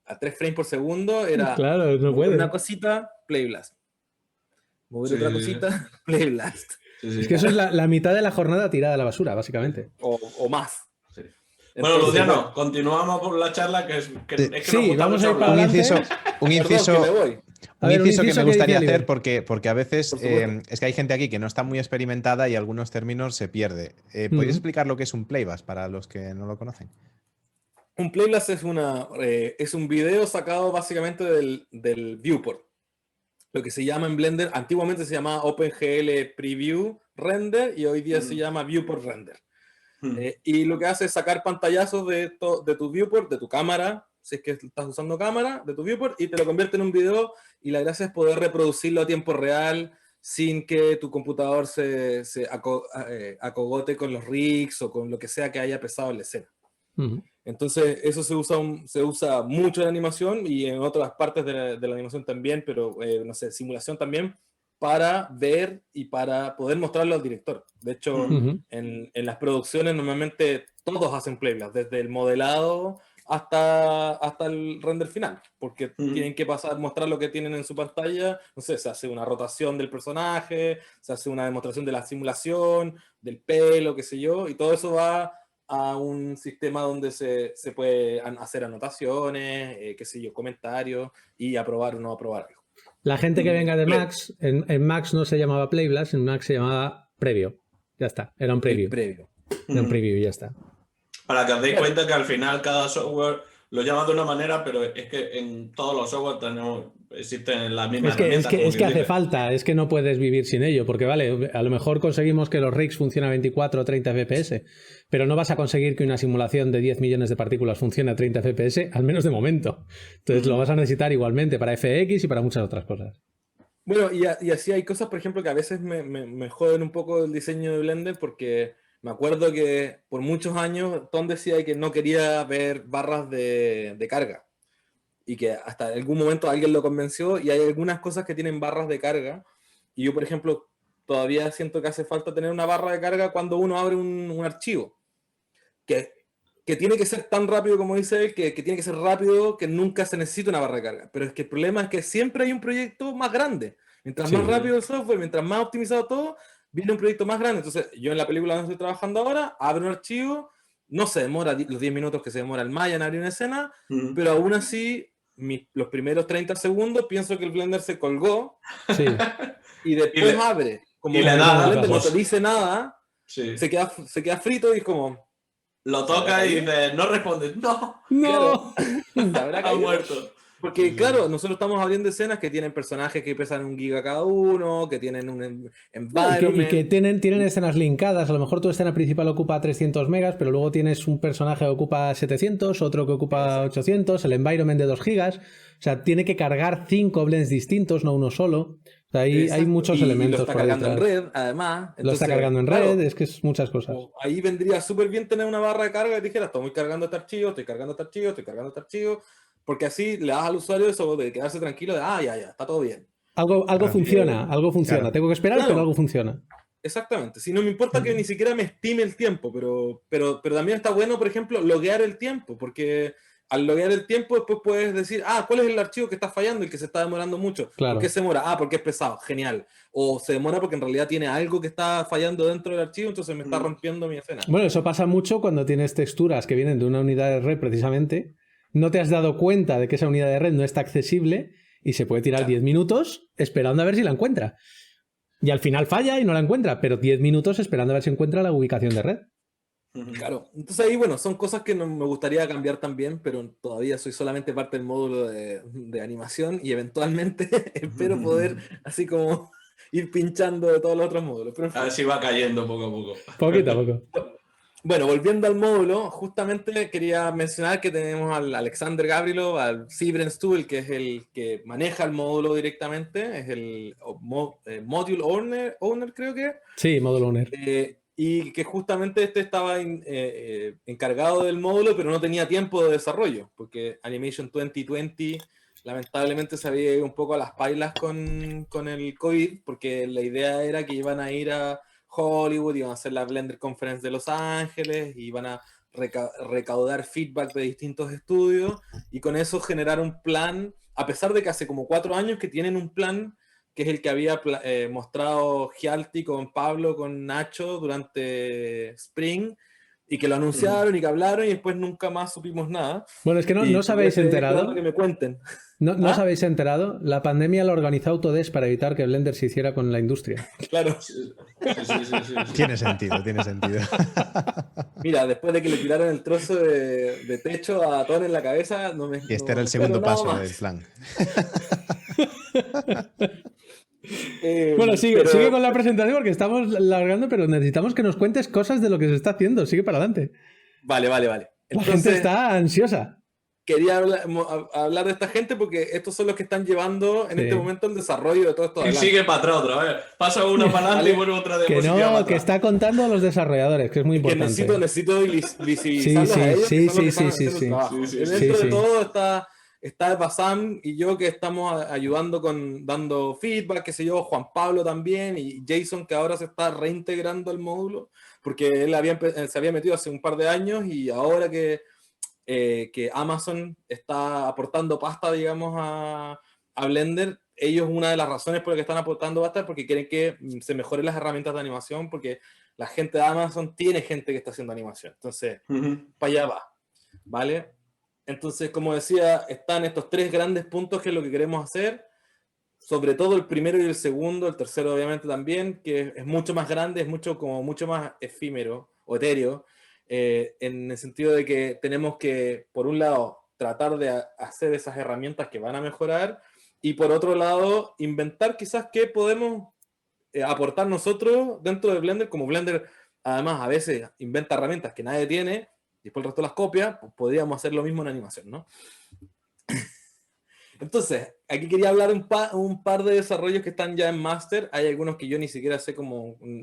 a 3 frames por segundo, era Claro, no mover puede. una cosita, Playblast. Mover otra cosita, Playblast. Sí. Es que eso es la mitad de la jornada tirada a la basura, básicamente. O más. Sí. Entonces, Bueno, Luciano, continuamos por la charla que es que Sí, nos gusta vamos a mucho ir para hablar. Un inciso, Perdón, que me voy. A ver, un que inciso me que gustaría decía hacer Oliver. porque a veces Por supuesto. es que hay gente aquí que no está muy experimentada y algunos términos se pierde. ¿Podéis explicar lo que es un Playbus para los que no lo conocen? Un Playblast es un video sacado básicamente del viewport. Lo que se llama en Blender, antiguamente se llamaba OpenGL Preview Render y hoy día se llama Viewport Render. Y lo que hace es sacar pantallazos de tu viewport, de tu cámara, si es que estás usando cámara, de tu viewport, y te lo convierte en un video, y la gracia es poder reproducirlo a tiempo real sin que tu computador se acogote con los rigs o con lo que sea que haya pesado en la escena. Entonces, eso se usa mucho en animación y en otras partes de la animación también, pero no sé, simulación también, para ver y para poder mostrarlo al director. De hecho, en las producciones normalmente todos hacen playblast, desde el modelado hasta el render final, porque tienen que mostrar lo que tienen en su pantalla. No sé, se hace una rotación del personaje, se hace una demostración de la simulación, del pelo, qué sé yo, y todo eso va a un sistema donde se puede hacer anotaciones, qué sé yo, comentarios y aprobar o no aprobar algo. La gente que venga de Max, en Max no se llamaba Playblast, en Max se llamaba Previo. Ya está, era un preview. Era un preview y ya está. Para que os deis cuenta que al final cada software lo llama de una manera, pero es que en todos los software tenemos existen las mismas Es que herramientas. como hace quien dice. falta, es que no puedes vivir sin ello, porque vale, a lo mejor conseguimos que los rigs funcionen a 24 o 30 FPS, pero no vas a conseguir que una simulación de 10 millones de partículas funcione a 30 FPS, al menos de momento. Entonces lo vas a necesitar igualmente para FX y para muchas otras cosas. Bueno, y así hay cosas, por ejemplo, que a veces me joden un poco el diseño de Blender porque me acuerdo que por muchos años Tom decía que no quería ver barras de carga y que hasta algún momento alguien lo convenció y hay algunas cosas que tienen barras de carga y yo, por ejemplo, todavía siento que hace falta tener una barra de carga cuando uno abre un archivo, que, que tiene que ser tan rápido como dice él, que tiene que ser rápido, que nunca se necesita una barra de carga. Pero es que el problema es que siempre hay un proyecto más grande. Mientras Sí. más rápido el software, mientras más optimizado todo, viene un proyecto más grande. Entonces, yo en la película donde estoy trabajando ahora, abro un archivo, no se demora los 10 minutos que se demora el Maya en abrir una escena, pero aún así, los primeros 30 segundos pienso que el Blender se colgó Sí. y después abre. Como y le el da, Blender no pues, te dice nada, sí. se queda frito y es como... Lo toca y dice, no responde. No, ¡No! ¿Se habrá ha caído? muerto. Porque, claro, nosotros estamos abriendo escenas que tienen personajes que pesan 1 GB cada uno, que tienen un environment. Y que tienen escenas linkadas. A lo mejor tu escena principal ocupa 300 megas, pero luego tienes un personaje que ocupa 700, otro que ocupa 800, el environment de 2 gigas. O sea, tiene que cargar 5 blends distintos, no uno solo. O sea, hay muchos elementos y lo está por ahí cargando en detrás. red, además. Lo está Entonces, cargando en claro, red, es que es muchas cosas. ahí vendría súper bien tener una barra de carga y dijera, estoy cargando este archivo, estoy cargando este archivo, estoy cargando este archivo. Porque así le das al usuario eso de quedarse tranquilo de, ya, está todo bien. Algo Claro. funciona, algo funciona. Claro. Tengo que esperar, Claro. pero algo funciona. Exactamente. Si no me importa que ni siquiera me estime el tiempo, pero también está bueno, por ejemplo, loguear el tiempo, porque al loguear el tiempo después puedes decir, ¿cuál es el archivo que está fallando y que se está demorando mucho? Claro. ¿Por qué se demora? Porque es pesado, genial. O se demora porque en realidad tiene algo que está fallando dentro del archivo, entonces me está rompiendo mi escena. Bueno, eso pasa mucho cuando tienes texturas que vienen de una unidad de red precisamente. No te has dado cuenta de que esa unidad de red no está accesible y se puede tirar 10 minutos esperando a ver si la encuentra. Y al final falla y no la encuentra, pero 10 minutos esperando a ver si encuentra la ubicación de red. Claro, entonces ahí, bueno, son cosas que no me gustaría cambiar también, pero todavía soy solamente parte del módulo de animación y eventualmente espero poder así como ir pinchando de todos los otros módulos. Pero, en fin. A ver si va cayendo poco a poco. Poquito a poco. Bueno, volviendo al módulo, justamente quería mencionar que tenemos al Alexander Gavrilov, al Sybren que es el que maneja el módulo directamente, es el Module Owner, creo que. Sí, módulo owner. Y que justamente este estaba encargado del módulo, pero no tenía tiempo de desarrollo, porque Animation 2020 lamentablemente se había ido un poco a las pailas con el COVID, porque la idea era que iban a ir a Hollywood, iban a hacer la Blender Conference de Los Ángeles, iban a recaudar feedback de distintos estudios, y con eso generar un plan, a pesar de que hace como 4 años que tienen un plan que es el que había mostrado Gialti con Pablo, con Nacho durante Spring, y que lo anunciaron y que hablaron y después nunca más supimos nada. Bueno, es que no os habéis enterado. Que me cuenten. No os habéis enterado. La pandemia la organizó Autodesk para evitar que Blender se hiciera con la industria. Claro. Sí. Tiene sentido, tiene sentido. Mira, después de que le tiraron el trozo de techo a Ton en la cabeza, Y este era el segundo paso del plan. Bueno, sigue con la presentación porque estamos largando, pero necesitamos que nos cuentes cosas de lo que se está haciendo. Sigue para adelante. Vale. La gente está ansiosa. Quería hablar de esta gente porque estos son los que están llevando en este momento el desarrollo de todo esto. Y sigue para atrás otra vez. Pasa una para adelante y vuelve otra de que positiva para no, atrás. que está contando a los desarrolladores, que es muy importante. Que necesito visibilizarlos a ellos. Sí. Dentro de todo está Bassam y yo que estamos ayudando dando feedback, qué sé yo, Juan Pablo también y Jason que ahora se está reintegrando al módulo porque él se había metido hace un par de años y ahora que Amazon está aportando pasta, digamos, a Blender, ellos una de las razones por las que están aportando pasta es porque quieren que se mejoren las herramientas de animación porque la gente de Amazon tiene gente que está haciendo animación, entonces para allá va, ¿vale? Entonces, como decía, están estos 3 grandes puntos que es lo que queremos hacer, sobre todo el primero y el segundo, el tercero obviamente también, que es mucho más grande, es mucho más efímero o etéreo, en el sentido de que tenemos que, por un lado, tratar de hacer esas herramientas que van a mejorar, y por otro lado, inventar quizás qué podemos aportar nosotros dentro de Blender, como Blender además a veces inventa herramientas que nadie tiene, y después el resto las copia, pues podríamos hacer lo mismo en animación, ¿no? Entonces, aquí quería hablar un par de desarrollos que están ya en Master. Hay algunos que yo ni siquiera sé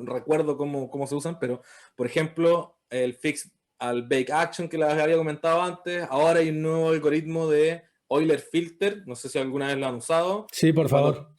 recuerdo cómo se usan, pero, por ejemplo, el fix al Bake Action que les había comentado antes. Ahora hay un nuevo algoritmo de Euler Filter. No sé si alguna vez lo han usado. Sí, por favor.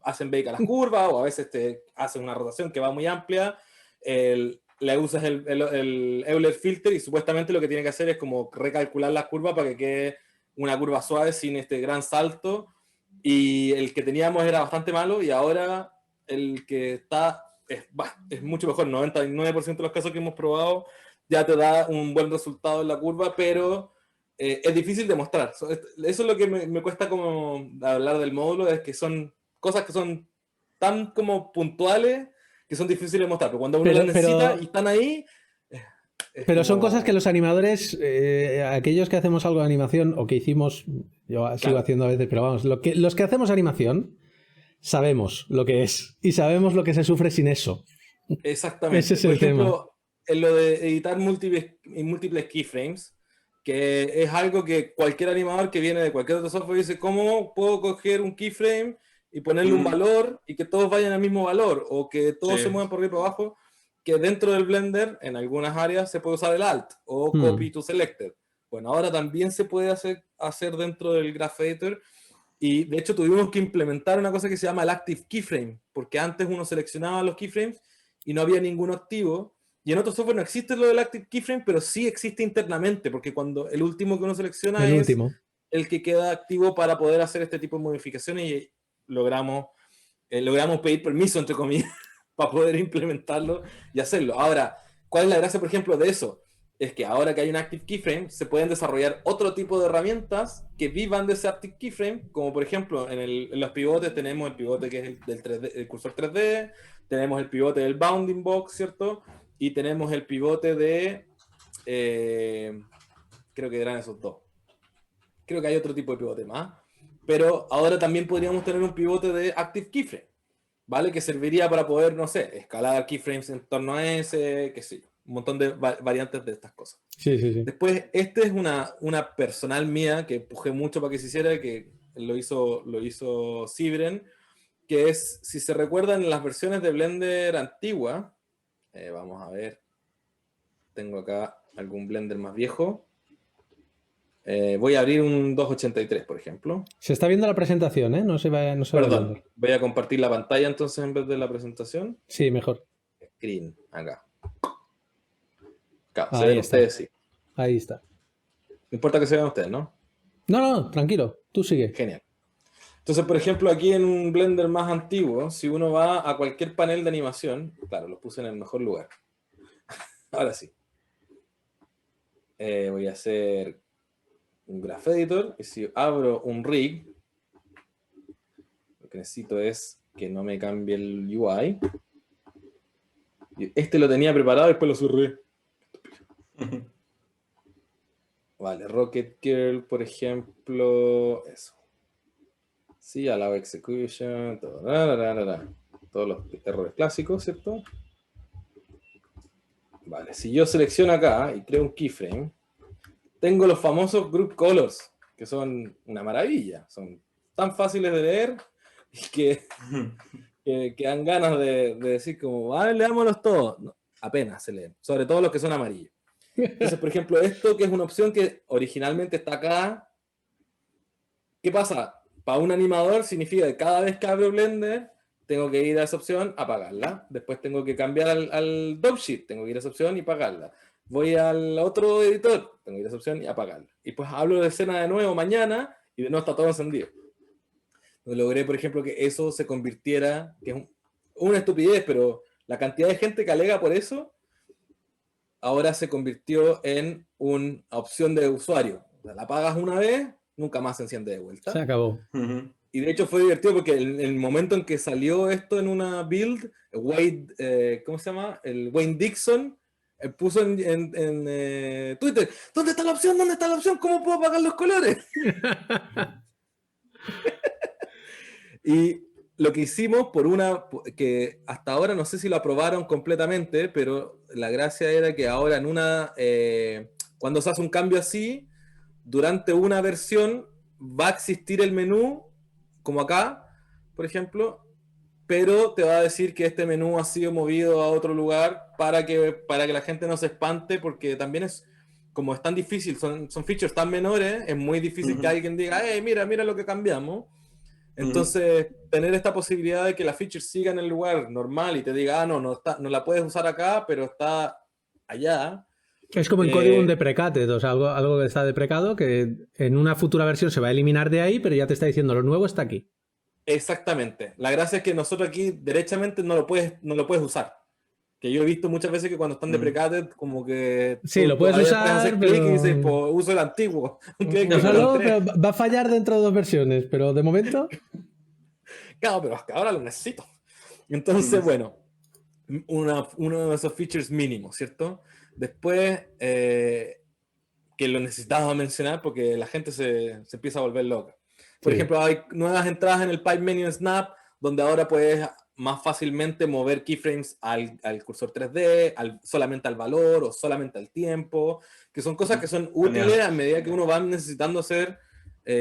Hacen bake a las curvas o a veces te hacen una rotación que va muy amplia. Le usas el Euler Filter y supuestamente lo que tiene que hacer es como recalcular las curvas para que quede una curva suave sin este gran salto, y el que teníamos era bastante malo y ahora el que está es mucho mejor. 99% de los casos que hemos probado ya te da un buen resultado en la curva, pero es difícil de mostrar. Eso es lo que me cuesta como hablar del módulo, es que son cosas que son tan como puntuales que son difíciles de mostrar, pero cuando uno las necesita y están ahí... Pero son cosas que los animadores, aquellos que hacemos algo de animación, o que hicimos, yo sigo haciendo a veces, pero vamos, los que hacemos animación, sabemos lo que es y sabemos lo que se sufre sin eso. Exactamente. Ese es el tema. En lo de editar múltiples keyframes, que es algo que cualquier animador que viene de cualquier otro software dice, ¿cómo puedo coger un keyframe y ponerle un valor y que todos vayan al mismo valor, o que todos se muevan por arriba y por abajo? Que dentro del Blender, en algunas áreas, se puede usar el Alt o Copy to Selected. Bueno, ahora también se puede hacer dentro del Graph Editor, y de hecho tuvimos que implementar una cosa que se llama el Active Keyframe, porque antes uno seleccionaba los keyframes y no había ninguno activo, y en otro software no existe lo del Active Keyframe, pero sí existe internamente, porque cuando el último que uno selecciona es el que queda activo para poder hacer este tipo de modificaciones, y logramos pedir permiso, entre comillas, para poder implementarlo y hacerlo. Ahora, ¿cuál es la gracia, por ejemplo, de eso? Es que ahora que hay un Active Keyframe, se pueden desarrollar otro tipo de herramientas que vivan de ese Active Keyframe, como por ejemplo, en los pivotes tenemos el pivote que es el 3D, el cursor 3D, tenemos el pivote del Bounding Box, ¿cierto? Y tenemos el pivote de... creo que eran esos dos. Creo que hay otro tipo de pivote más. Pero ahora también podríamos tener un pivote de Active Keyframe, ¿vale? Que serviría para poder, no sé, escalar keyframes en torno a ese, qué sé yo, un montón de variantes de estas cosas. Sí, sí, sí. Después, esta es una personal mía que empujé mucho para que se hiciera, que lo hizo Sibren, que es, si se recuerdan, en las versiones de Blender antigua, vamos a ver, tengo acá algún Blender más viejo. Voy a abrir un 283, por ejemplo. Se está viendo la presentación, ¿eh? No se va Perdón, voy a compartir la pantalla entonces en vez de la presentación. Sí, mejor. Screen, acá. Claro, Ahí se ven está. ustedes, sí. Ahí está. No importa que se vean ustedes, ¿no? No, tranquilo. Tú sigue. Genial. Entonces, por ejemplo, aquí en un Blender más antiguo, si uno va a cualquier panel de animación, claro, lo puse en el mejor lugar. Ahora sí. Voy a hacer un Graph Editor, y si abro un rig, lo que necesito es que no me cambie el UI. Este lo tenía preparado y después lo cerré. Vale, Rocket Girl, por ejemplo, eso. Sí, allow execution, todo, todos los errores clásicos, ¿cierto? Vale, si yo selecciono acá y creo un keyframe, tengo los famosos group colors, que son una maravilla. Son tan fáciles de leer y que dan ganas de decir como, leámoslos todos. No, apenas se leen, sobre todo los que son amarillos. Entonces, por ejemplo, esto que es una opción que originalmente está acá, ¿qué pasa? Para un animador significa que cada vez que abro Blender, tengo que ir a esa opción, apagarla. Después tengo que cambiar al Dropsheet, tengo que ir a esa opción y apagarla. Voy al otro editor, tengo que ir a esa opción y apagarla. Y pues hablo de escena de nuevo mañana y de nuevo está todo encendido. Logré, por ejemplo, que eso se convirtiera, que es una estupidez, pero la cantidad de gente que alega por eso, ahora se convirtió en una opción de usuario. O sea, la apagas una vez, nunca más se enciende de vuelta. Se acabó. Y de hecho fue divertido porque en el momento en que salió esto en una build, Wade, ¿cómo se llama? El Wayne Dixon puso en Twitter, ¿dónde está la opción? ¿Dónde está la opción? ¿Cómo puedo apagar los colores? Y lo que hicimos que hasta ahora no sé si lo aprobaron completamente, pero la gracia era que ahora cuando se hace un cambio así, durante una versión va a existir el menú, como acá, por ejemplo, pero te va a decir que este menú ha sido movido a otro lugar para que la gente no se espante, porque también como es tan difícil, son features tan menores, es muy difícil que alguien diga, mira lo que cambiamos. Entonces, tener esta posibilidad de que la feature siga en el lugar normal y te diga, no la puedes usar acá, pero está allá. Es como en código deprecated, o sea, algo que está deprecado, que en una futura versión se va a eliminar de ahí, pero ya te está diciendo, lo nuevo está aquí. Exactamente. La gracia es que nosotros aquí, derechamente, no lo puedes usar. Que yo he visto muchas veces que cuando están deprecated, como que sí, lo puedes usar, hacer clic y dices, pues uso el antiguo. Úsalo, pero va a fallar dentro de 2 versiones, pero de momento... Claro, pero hasta ahora lo necesito. Entonces, bueno, uno de esos features mínimos, ¿cierto? Después, que lo necesitaba mencionar porque la gente se empieza a volver loca. Por ejemplo, hay nuevas entradas en el Pipe Menu Snap, donde ahora puedes más fácilmente mover keyframes al cursor 3D, solamente al valor o solamente al tiempo, que son cosas que son útiles a medida que uno va necesitando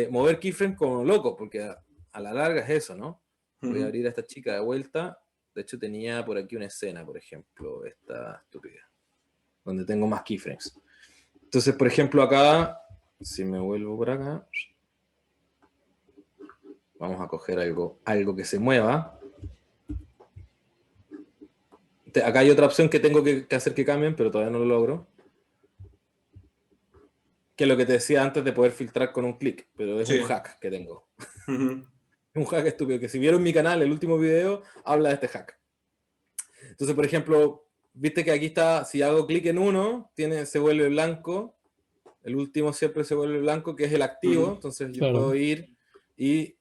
mover keyframes como loco, porque a la larga es eso, ¿no? Voy a abrir a esta chica de vuelta. De hecho, tenía por aquí una escena, por ejemplo, esta estúpida, donde tengo más keyframes. Entonces, por ejemplo, acá, si me vuelvo por acá, vamos a coger algo que se mueva. Acá hay otra opción que tengo que hacer que cambien, pero todavía no lo logro. Que es lo que te decía antes de poder filtrar con un clic, pero es un hack que tengo. Un hack estúpido, que si vieron mi canal, el último video, habla de este hack. Entonces, por ejemplo, viste que aquí está, si hago clic en uno, se vuelve blanco. El último siempre se vuelve blanco, que es el activo. Entonces yo puedo ir y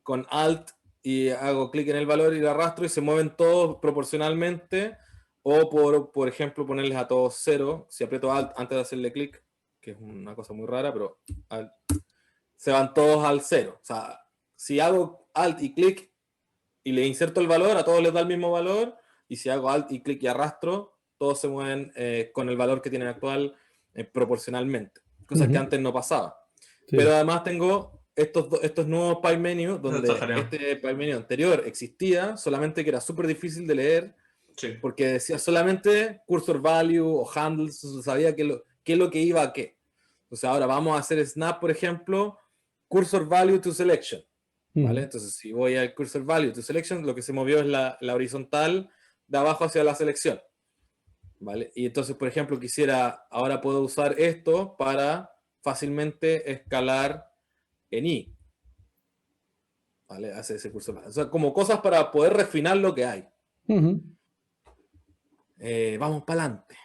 con Alt y hago clic en el valor y lo arrastro y se mueven todos proporcionalmente. O por ejemplo, ponerles a todos 0. Si aprieto Alt antes de hacerle clic, que es una cosa muy rara, pero se van todos al 0. O sea, si hago Alt y clic y le inserto el valor, a todos les da el mismo valor. Y si hago Alt y clic y arrastro, todos se mueven con el valor que tienen actual proporcionalmente. Cosa que antes no pasaba. Sí. Pero además tengo estos nuevos Pipe Menu, donde este Pipe Menu anterior existía, solamente que era súper difícil de leer, porque decía solamente cursor value o handles, sabía qué es lo que iba a qué. Entonces ahora vamos a hacer snap, por ejemplo, cursor value to selection. ¿Vale? Entonces, si voy al cursor value to selection, lo que se movió es la horizontal de abajo hacia la selección. ¿Vale? Y entonces, por ejemplo, ahora puedo usar esto para fácilmente escalar en I. ¿Vale? Hace ese cursor value. O sea, como cosas para poder refinar lo que hay. Vamos para adelante.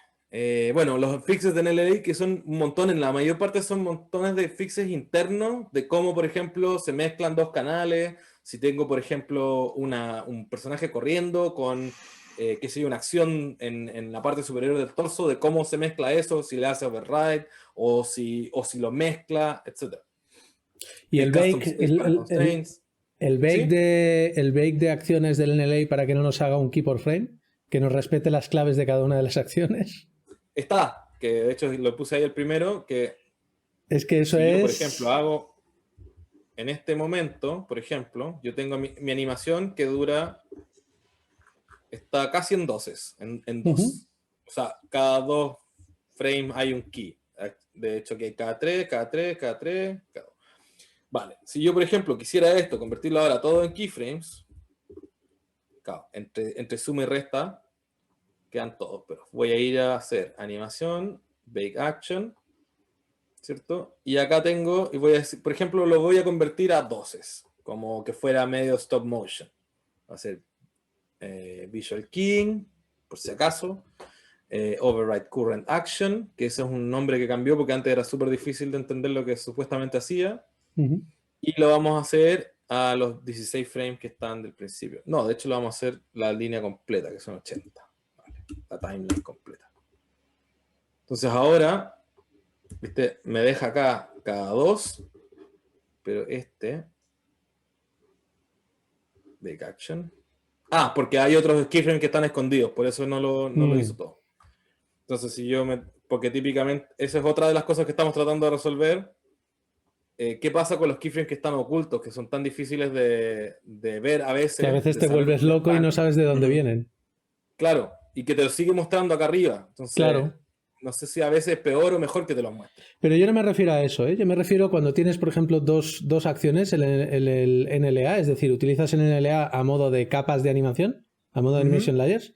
Bueno, los fixes de NLA, que son un montón, en la mayor parte son montones de fixes internos, de cómo, por ejemplo, se mezclan dos canales. Si tengo, por ejemplo, un personaje corriendo con, qué sé yo, una acción en la parte superior del torso, de cómo se mezcla eso, si le hace override, o si lo mezcla, etc. Y el bake, el bake de acciones del NLA para que no nos haga un key por frame, que nos respete las claves de cada una de las acciones. Está, que de hecho lo puse ahí el primero, que es que eso yo, por ejemplo, hago en este momento, por ejemplo, yo tengo mi animación que está casi en doses, en 2. O sea, cada 2 frames hay un key. De hecho, que hay cada 3, cada 3, cada 3, cada 2. Vale, si yo, por ejemplo, quisiera esto, convertirlo ahora todo en keyframes, claro, entre suma y resta, quedan todos, pero voy a ir a hacer animación, bake action, ¿cierto? Y acá tengo, y voy a decir, por ejemplo, lo voy a convertir a doses, como que fuera medio stop motion. Va a ser Visual Keying, por si acaso, Override Current Action, que ese es un nombre que cambió porque antes era súper difícil de entender lo que supuestamente hacía. Y lo vamos a hacer a los 16 frames que están del principio. No, de hecho lo vamos a hacer la línea completa, que son 80. La timeline completa. Entonces ahora, ¿viste? Me deja acá cada 2, pero Break action. Ah, porque hay otros keyframes que están escondidos, por eso no lo hizo todo. Entonces, porque típicamente, esa es otra de las cosas que estamos tratando de resolver. ¿Qué pasa con los keyframes que están ocultos, que son tan difíciles de ver a veces? Que a veces de te saber vuelves dónde loco y están? no sabes de dónde vienen. Claro, y que te lo sigue mostrando acá arriba. Entonces, Claro. no sé si a veces es peor o mejor que te los muestre. Pero yo no me refiero a eso, ¿eh? Yo me refiero cuando tienes, por ejemplo, dos acciones, el NLA, es decir, utilizas el NLA a modo de capas de animación, a modo de animation layers,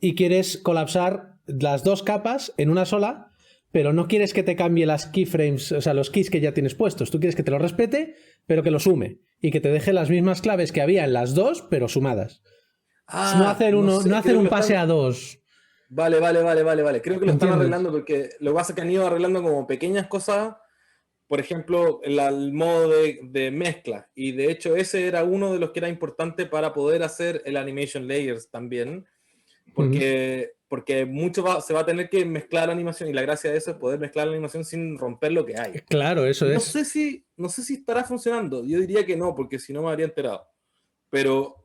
y quieres colapsar las dos capas en una sola, pero no quieres que te cambie las keyframes, o sea, los keys que ya tienes puestos. Tú quieres que te los respete, pero que los sume, y que te deje las mismas claves que había en las dos, pero sumadas. No hacer un pase a dos. Vale. Creo que lo están ¿Entiendes? arreglando porque lo que pasa es que han ido arreglando como pequeñas cosas. Por ejemplo, el modo de mezcla. Y de hecho ese era uno de los que era importante para poder hacer el animation layers también. Porque mucho se va a tener que mezclar la animación. Y la gracia de eso es poder mezclar la animación sin romper lo que hay. Claro, eso No es. sé si estará funcionando. Yo diría que no, porque si no me habría enterado. Pero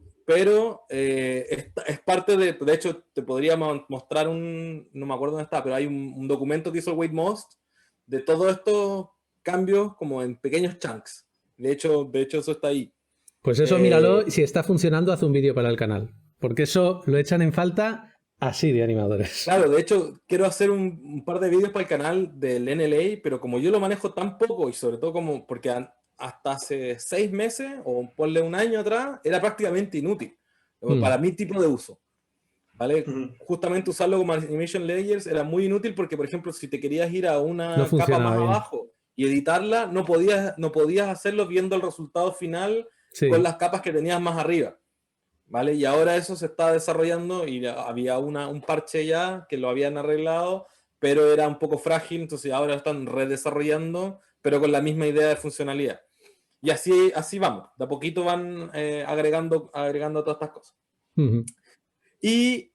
es parte de hecho, te podría mostrar no me acuerdo dónde está, pero hay un documento que hizo el Wade Most de todos estos cambios como en pequeños chunks. De hecho eso está ahí. Pues eso míralo, si está funcionando, haz un vídeo para el canal. Porque eso lo echan en falta así de animadores. Claro, de hecho, quiero hacer un par de vídeos para el canal del NLA, pero como yo lo manejo tan poco y sobre todo porque hasta hace 6 meses o ponle un año atrás, era prácticamente inútil para mi tipo de uso. ¿Vale? Justamente usarlo como animation layers era muy inútil porque, por ejemplo, si te querías ir a una capa más abajo y editarla, no podías hacerlo viendo el resultado final con las capas que tenías más arriba. ¿Vale? Y ahora eso se está desarrollando y había un parche ya que lo habían arreglado, pero era un poco frágil, entonces ahora están redesarrollando, pero con la misma idea de funcionalidad. Y así vamos, de a poquito van agregando todas estas cosas. Y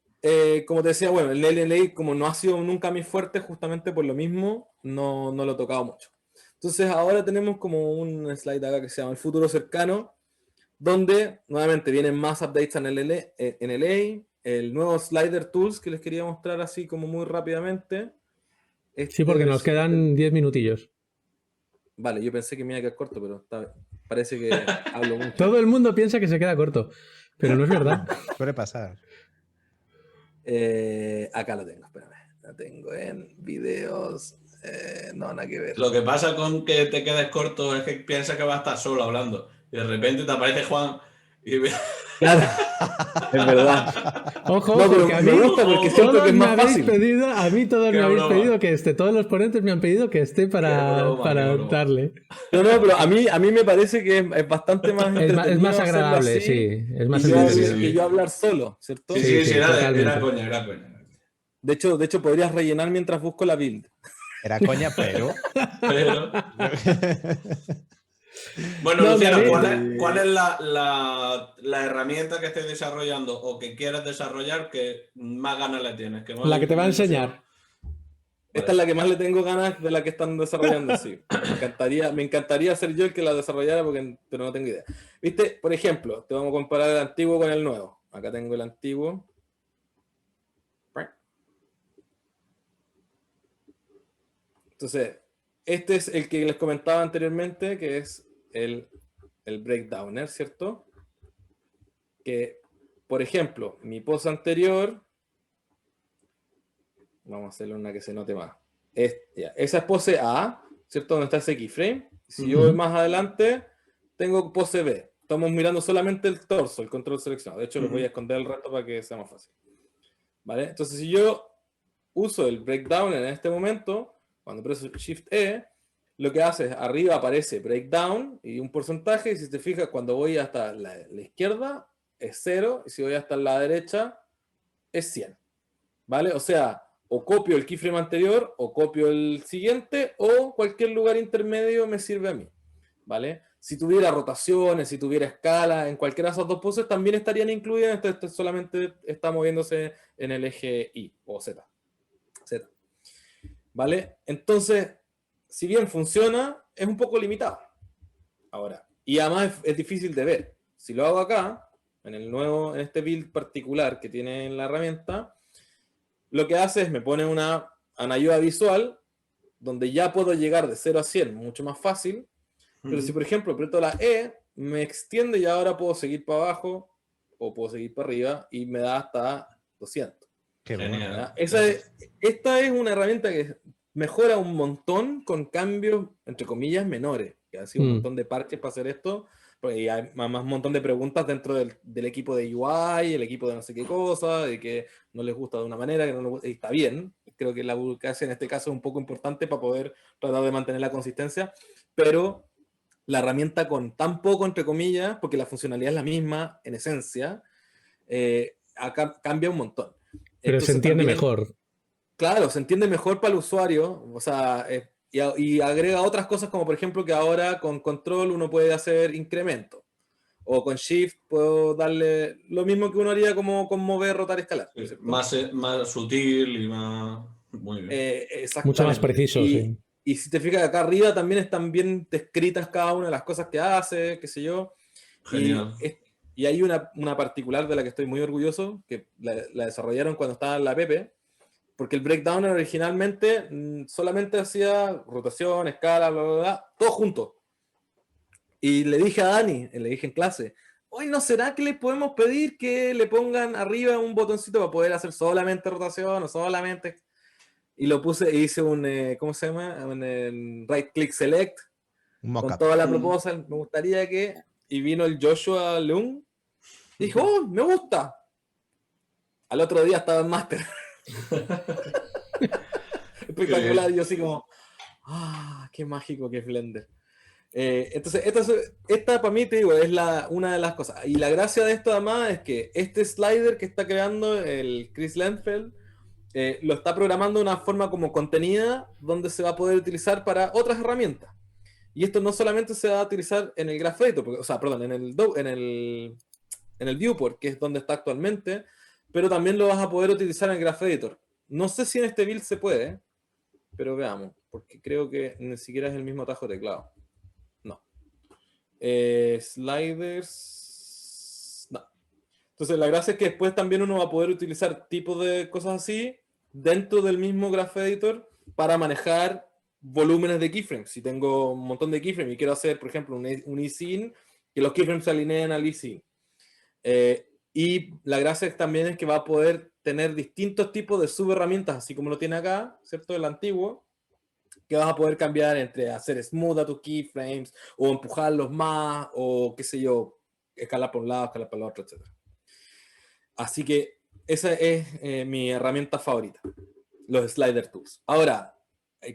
como te decía, bueno, el LLA como no ha sido nunca mi fuerte, justamente por lo mismo no lo he tocado mucho. Entonces ahora tenemos como un slide acá que se llama el futuro cercano, donde nuevamente vienen más updates en LA, el nuevo Slider Tools que les quería mostrar así como muy rápidamente. Sí, porque nos quedan 10 minutillos. Vale, yo pensé que me iba a quedar corto, pero parece que hablo mucho. Todo el mundo piensa que se queda corto, pero no es verdad. Suele pasar. Acá lo tengo, espérame. Lo tengo en videos. No, nada que ver. Lo que pasa con que te quedes corto es que piensas que va a estar solo hablando. Y de repente te aparece Juan y... Claro, es verdad. Ojo, no, porque a mí me gusta porque siento que es más fácil. A mí todos me habéis pedido que esté, todos los ponentes me han pedido que esté para darle. No, pero a mí me parece que es bastante más es más agradable, así, sí. Es más entretenido. Y yo hablar solo, ¿cierto? Sí, era coña. De hecho, podrías rellenar mientras busco la build. Era coña, pero... Bueno, no, Luciano, ¿cuál es la herramienta que estés desarrollando o que quieras desarrollar que más ganas le tienes? La que te va a enseñar. Esta es la que más le tengo ganas de la que están desarrollando, sí. Me encantaría ser yo el que la desarrollara, pero no tengo idea. ¿Viste? Por ejemplo, te vamos a comparar el antiguo con el nuevo. Acá tengo el antiguo. Entonces, este es el que les comentaba anteriormente, que es el breakdowner, ¿cierto? Que, por ejemplo, mi pose anterior, vamos a hacerle una que se note más. Esa es pose A, ¿cierto? Donde está ese keyframe. Si yo voy más adelante, tengo pose B. Estamos mirando solamente el torso, el control seleccionado. De hecho, lo voy a esconder el resto para que sea más fácil. ¿Vale? Entonces, si yo uso el breakdown en este momento, cuando preso Shift E, lo que hace es arriba aparece breakdown y un porcentaje, y si te fijas, cuando voy hasta la izquierda es 0, y si voy hasta la derecha es 100. ¿Vale? O sea, o copio el keyframe anterior, o copio el siguiente, o cualquier lugar intermedio me sirve a mí. ¿Vale? Si tuviera rotaciones, si tuviera escala, en cualquiera de esas dos poses también estarían incluidas, entonces solamente está moviéndose en el eje Y o Z. ¿Vale? Entonces, si bien funciona, es un poco limitado. Ahora, y además es difícil de ver. Si lo hago acá, en este build particular que tiene en la herramienta, lo que hace es me pone una ayuda visual donde ya puedo llegar de 0 a 100 mucho más fácil, pero si por ejemplo aprieto la E, me extiende y ahora puedo seguir para abajo o puedo seguir para arriba y me da hasta 200. Qué bueno. Genial. Esta es una herramienta que mejora un montón con cambios, entre comillas, menores. Que ha sido un montón de parches para hacer esto, porque hay más un montón de preguntas dentro del equipo de UI, el equipo de no sé qué cosa, de que no les gusta de una manera, que no les gusta, y está bien. Creo que la burocracia en este caso es un poco importante para poder tratar de mantener la consistencia, pero la herramienta con tan poco, entre comillas, porque la funcionalidad es la misma en esencia, acá cambia un montón. Pero Entonces, se entiende también, mejor. claro, se entiende mejor para el usuario, o sea, y agrega otras cosas como por ejemplo que ahora con control uno puede hacer incremento, o con shift puedo darle lo mismo que uno haría como con mover, rotar, escalar. Sí, más sutil y más... Muy bien. Mucho más Exactamente. preciso, sí. Y si te fijas acá arriba también están bien descritas cada una de las cosas que hace, qué sé yo. Genial. Y hay una particular de la que estoy muy orgulloso, que la desarrollaron cuando estaba en la Pepe, porque el breakdowner originalmente solamente hacía rotación, escala, bla, bla, bla, todo junto. Y le dije a Dani, le dije en clase, hoy ¿no será que le podemos pedir que le pongan arriba un botoncito para poder hacer solamente rotación o solamente... Y lo puse, e hice un, ¿cómo se llama? Un right click select Un con mockup. toda la proposal. Me gustaría que... Y vino el Joshua Leung y dijo, oh, me gusta. Al otro día estaba en Master. Espectacular. Y yo así como, qué mágico que es Blender. Entonces, esta para mí, te digo, es una de las cosas. Y la gracia de esto además es que este slider que está creando el Chris Lenfeld lo está programando de una forma como contenida donde se va a poder utilizar para otras herramientas. Y esto no solamente se va a utilizar en el Graph Editor, o sea, perdón, en el Viewport, que es donde está actualmente, pero también lo vas a poder utilizar en el Graph Editor. No sé si en este build se puede, pero veamos, porque creo que ni siquiera es el mismo atajo de teclado. No. Sliders. No. Entonces, la gracia es que después también uno va a poder utilizar tipos de cosas así dentro del mismo Graph Editor para manejar volúmenes de keyframes. Si tengo un montón de keyframes y quiero hacer, por ejemplo, un eScene, que los keyframes se alineen al eScene. Y la gracia también es que va a poder tener distintos tipos de subherramientas, así como lo tiene acá, ¿cierto? El antiguo, que vas a poder cambiar entre hacer smooth a tus keyframes, o empujarlos más, o qué sé yo, escalar por un lado, escalar por el otro, etc. Así que esa es mi herramienta favorita, los slider tools. Ahora,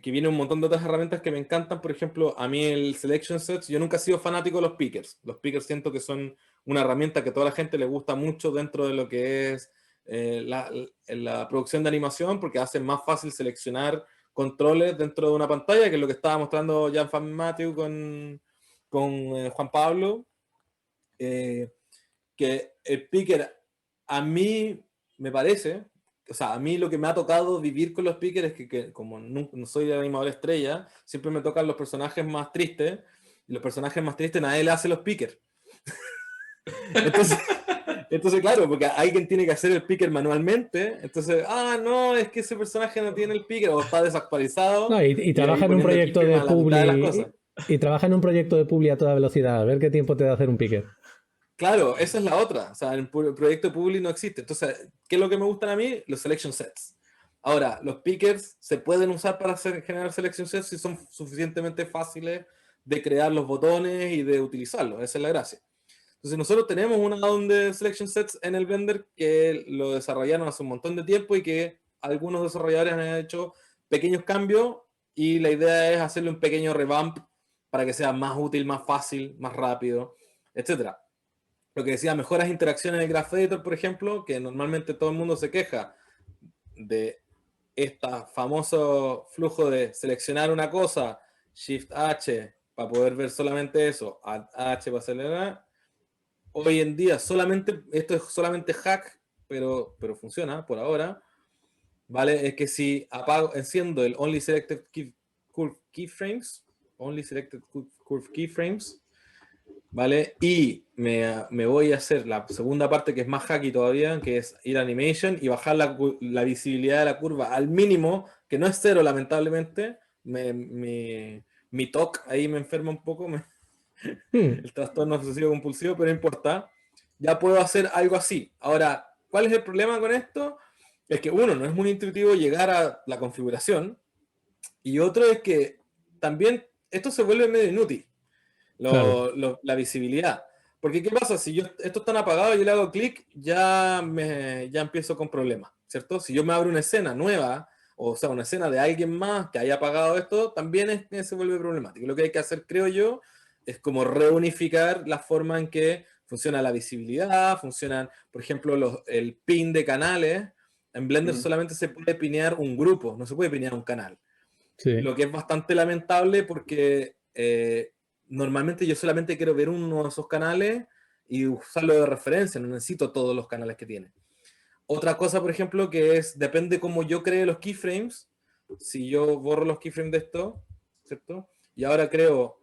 que viene un montón de otras herramientas que me encantan, por ejemplo, a mí el selection sets, yo nunca he sido fanático de los pickers. Los pickers siento que son una herramienta que a toda la gente le gusta mucho dentro de lo que es la producción de animación, porque hacen más fácil seleccionar controles dentro de una pantalla, que es lo que estaba mostrando Jan Van Matthew con Juan Pablo, que el picker a mí me parece, o sea, a mí lo que me ha tocado vivir con los pickers es que como no soy animador estrella, siempre me tocan los personajes más tristes, y los personajes más tristes nadie le hace los pickers. Entonces, claro, porque alguien tiene que hacer el picker manualmente, entonces, no, es que ese personaje no tiene el picker o está desactualizado. No, y y trabaja ahí en un poniendo proyecto de keyframe a la mitad de las publi. cosas. Y trabaja en un proyecto de publi a toda velocidad. A ver qué tiempo te da hacer un picker. Claro, esa es la otra. O sea, el proyecto Publi no existe. Entonces, ¿qué es lo que me gustan a mí? Los selection sets. Ahora, los pickers se pueden usar para generar selection sets si son suficientemente fáciles de crear los botones y de utilizarlos. Esa es la gracia. Entonces, nosotros tenemos una add-on de selection sets en el Blender que lo desarrollaron hace un montón de tiempo y que algunos desarrolladores han hecho pequeños cambios y la idea es hacerle un pequeño revamp para que sea más útil, más fácil, más rápido, etcétera. Lo que decía, mejoras interacciones en el Graph Editor, por ejemplo, que normalmente todo el mundo se queja de este famoso flujo de seleccionar una cosa, Shift H para poder ver solamente eso, Alt H para acelerar. Hoy en día esto es solamente hack, pero funciona por ahora, ¿vale? Es que si enciendo el Only Selected Curve Keyframes, ¿vale? Y me voy a hacer la segunda parte que es más hacky todavía, que es ir a Animation y bajar la visibilidad de la curva al mínimo, que no es cero lamentablemente. Mi TOC ahí me enferma un poco, el trastorno obsesivo compulsivo, pero no importa. Ya puedo hacer algo así. Ahora, ¿cuál es el problema con esto? Es que uno, no es muy intuitivo llegar a la configuración, y otro es que también esto se vuelve medio inútil. Claro. La visibilidad. Porque ¿qué pasa? Si esto está apagado y yo le hago clic, ya empiezo con problemas, ¿cierto? Si yo me abro una escena nueva, o sea, una escena de alguien más que haya apagado esto, también se vuelve problemático. Lo que hay que hacer, creo yo, es como reunificar la forma en que funciona la visibilidad, funcionan, por ejemplo, el pin de canales. En Blender solamente se puede pinear un grupo, no se puede pinear un canal. Sí. Lo que es bastante lamentable porque normalmente yo solamente quiero ver uno de esos canales y usarlo de referencia, no necesito todos los canales que tiene. Otra cosa, por ejemplo, que depende cómo yo cree los keyframes. Si yo borro los keyframes de esto, ¿cierto? Y ahora creo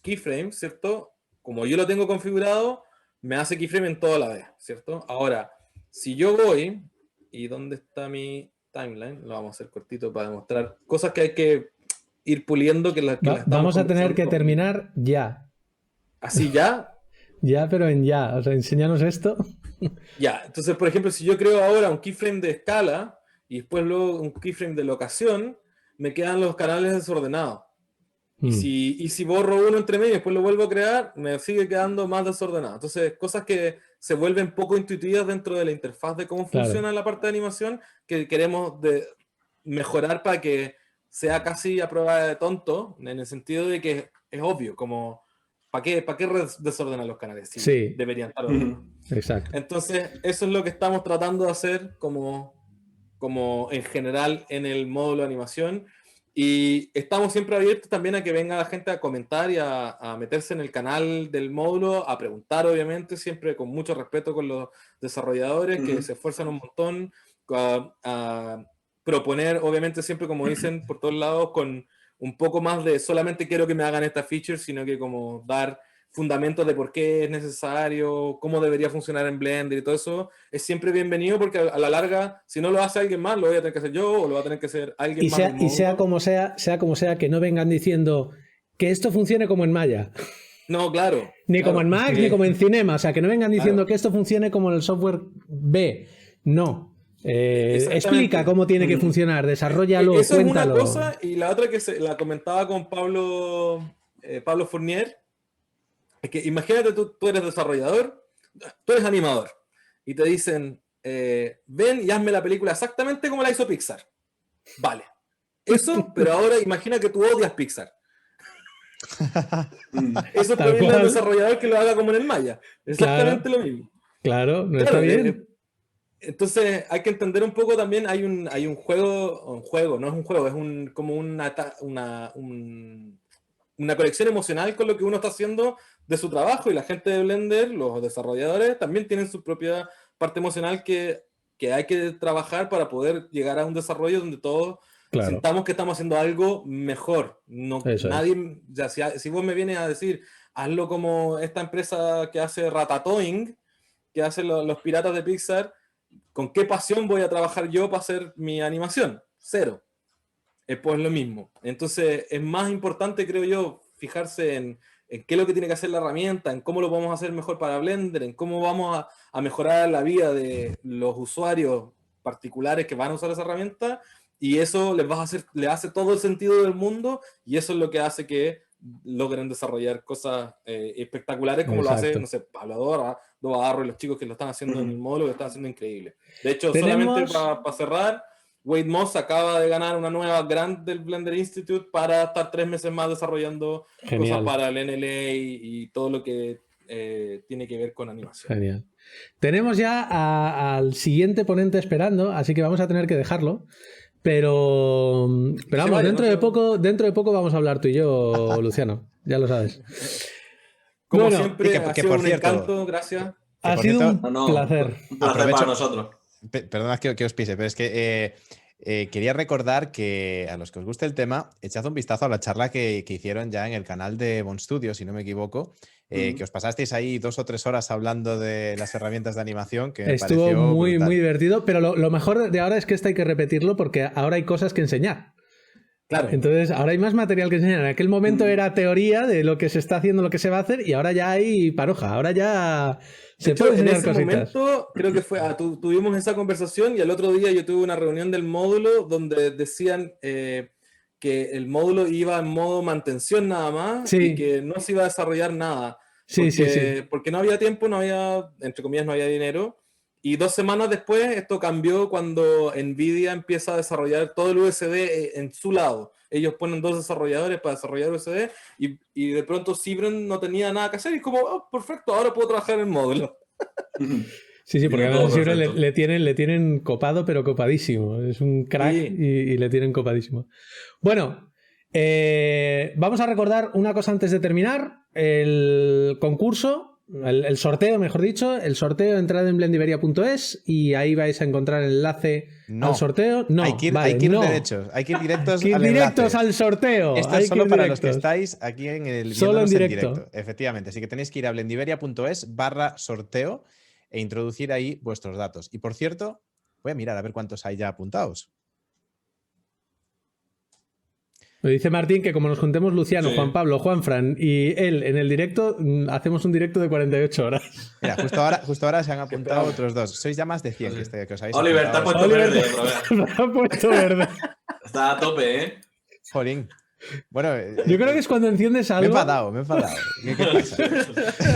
keyframes, ¿cierto? Como yo lo tengo configurado, me hace keyframe en toda la vez, ¿cierto? Ahora, si yo voy, ¿y dónde está mi timeline? Lo vamos a hacer cortito para demostrar cosas que hay que ir puliendo, que las estamos Vamos a tener que conversando. terminar ya. Así ya. Ya, pero en ya. O sea, enséñanos esto. Ya, entonces, por ejemplo, si yo creo ahora un keyframe de escala y después luego un keyframe de locación, me quedan los canales desordenados. Y si borro uno entre medio y después lo vuelvo a crear, me sigue quedando más desordenado. Entonces, cosas que se vuelven poco intuitivas dentro de la interfaz de cómo Claro. funciona la parte de animación, que queremos mejorar para que sea casi a prueba de tonto, en el sentido de que es obvio, como, ¿para qué desordenar los canales? Sí. Deberían estar ordenados. Exacto. Entonces, eso es lo que estamos tratando de hacer como en general en el módulo de animación. Y estamos siempre abiertos también a que venga la gente a comentar y a meterse en el canal del módulo, a preguntar, obviamente, siempre con mucho respeto con los desarrolladores que se esfuerzan un montón, a proponer, obviamente, siempre, como dicen por todos lados, con un poco más de solamente quiero que me hagan esta feature, sino que como dar fundamentos de por qué es necesario, cómo debería funcionar en Blender y todo eso, es siempre bienvenido porque a la larga, si no lo hace alguien más, lo voy a tener que hacer yo o lo va a tener que hacer alguien más del módulo. Y sea como sea, que no vengan diciendo que esto funcione como en Maya. No, claro. Ni como en Max, ni como en Cinema. O sea, que no vengan diciendo que esto funcione como en el software B. No. Explica cómo tiene que funcionar, desarrollalo, eso cuéntalo. Es una cosa, y la otra que la comentaba con Pablo Fournier, es que imagínate tú eres desarrollador, tú eres animador, y te dicen, ven y hazme la película exactamente como la hizo Pixar. Vale. Eso, pero ahora imagina que tú odias Pixar. Eso es pedirle al desarrollador que lo haga como en el Maya. Exactamente lo mismo. Claro, no está bien. Entonces hay que entender un poco también, hay un juego, no es un juego, es como una conexión emocional con lo que uno está haciendo de su trabajo, y la gente de Blender, los desarrolladores, también tienen su propia parte emocional que hay que trabajar para poder llegar a un desarrollo donde todos sintamos que estamos haciendo algo mejor. No, nadie, ya, si vos me vienes a decir, hazlo como esta empresa que hace Ratatouille, que hace los piratas de Pixar, ¿con qué pasión voy a trabajar yo para hacer mi animación? Cero. Pues lo mismo. Entonces es más importante, creo yo, fijarse en qué es lo que tiene que hacer la herramienta, en cómo lo podemos hacer mejor para Blender, en cómo vamos a mejorar la vida de los usuarios particulares que van a usar esa herramienta, y eso le hace todo el sentido del mundo, y eso es lo que hace que logren desarrollar cosas espectaculares como lo hace, no sé, Pablo Dobarro y los chicos que lo están haciendo en el módulo, lo están haciendo increíble. De hecho, solamente para cerrar, Wade Moss acaba de ganar una nueva grant del Blender Institute para estar 3 meses más desarrollando cosas para el NLA y todo lo que tiene que ver con animación. Genial. Tenemos ya al siguiente ponente esperando, así que vamos a tener que dejarlo. Pero vamos, dentro de poco vamos a hablar tú y yo, Luciano. Ya lo sabes. Como siempre, ha sido un encanto, gracias. Ha sido un placer. Un placer para nosotros. Perdona que os pise, pero es que Quería recordar que a los que os guste el tema, echad un vistazo a la charla que hicieron ya en el canal de Bon Studio, si no me equivoco, que os pasasteis ahí 2 o 3 horas hablando de las herramientas de animación, que me Estuvo pareció muy, brutal. muy divertido, pero lo mejor de ahora es que esto hay que repetirlo porque ahora hay cosas que enseñar. Claro. Entonces, ahora hay más material que enseñar. En aquel momento era teoría de lo que se está haciendo, lo que se va a hacer, y ahora ya hay paroja. Ahora ya se puede en enseñar ese cositas. momento, creo que fue, tuvimos esa conversación y al otro día yo tuve una reunión del módulo donde decían que el módulo iba en modo mantención nada más Sí. y que no se iba a desarrollar nada. Sí, Porque no había tiempo, no había, entre comillas, no había dinero. Y 2 semanas después esto cambió cuando Nvidia empieza a desarrollar todo el USD en su lado. Ellos ponen 2 desarrolladores para desarrollar USD y de pronto Cibren no tenía nada que hacer y es como, oh, perfecto, ahora puedo trabajar en el módulo. Sí, porque Tiene además todo siempre perfecto. le tienen copado, pero copadísimo. Es un crack Sí. y le tienen copadísimo. Bueno, vamos a recordar una cosa antes de terminar. El concurso, el sorteo, mejor dicho. El sorteo, entrad en blendiveria.es y ahí vais a encontrar el enlace al sorteo. No, hay que ir derechos, hay que ir directos que ir al directos enlace. al sorteo. Esto hay es solo que ir para los que directos. estáis aquí en el Solo en viéndonos directo. Efectivamente, así que tenéis que ir a blendiveria.es/sorteo e introducir ahí vuestros datos. Y por cierto, voy a mirar a ver cuántos hay ya apuntados. Me dice Martín que como nos juntemos Luciano, Sí. Juan Pablo, Juanfran y él en el directo, hacemos un directo de 48 horas. Mira, justo ahora se han apuntado esperamos. otros 2. Sois ya más de 100 que os habéis Oliver, te has apuntado. puesto Oliver verde otra vez. me ha puesto verde. Está a tope, ¿eh? Jolín. Bueno, Yo creo que es cuando enciendes me he algo. enfadado. ¿Qué pasa?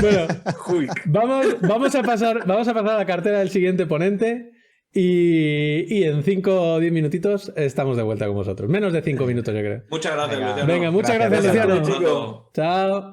Bueno, Uy. vamos a pasar a la cartera del siguiente ponente y en 5 o 10 minutitos estamos de vuelta con vosotros. Menos de 5 minutos, yo creo. Muchas gracias, Venga. Luciano. Venga, muchas gracias, Luciano. Luciano. chicos. Chao.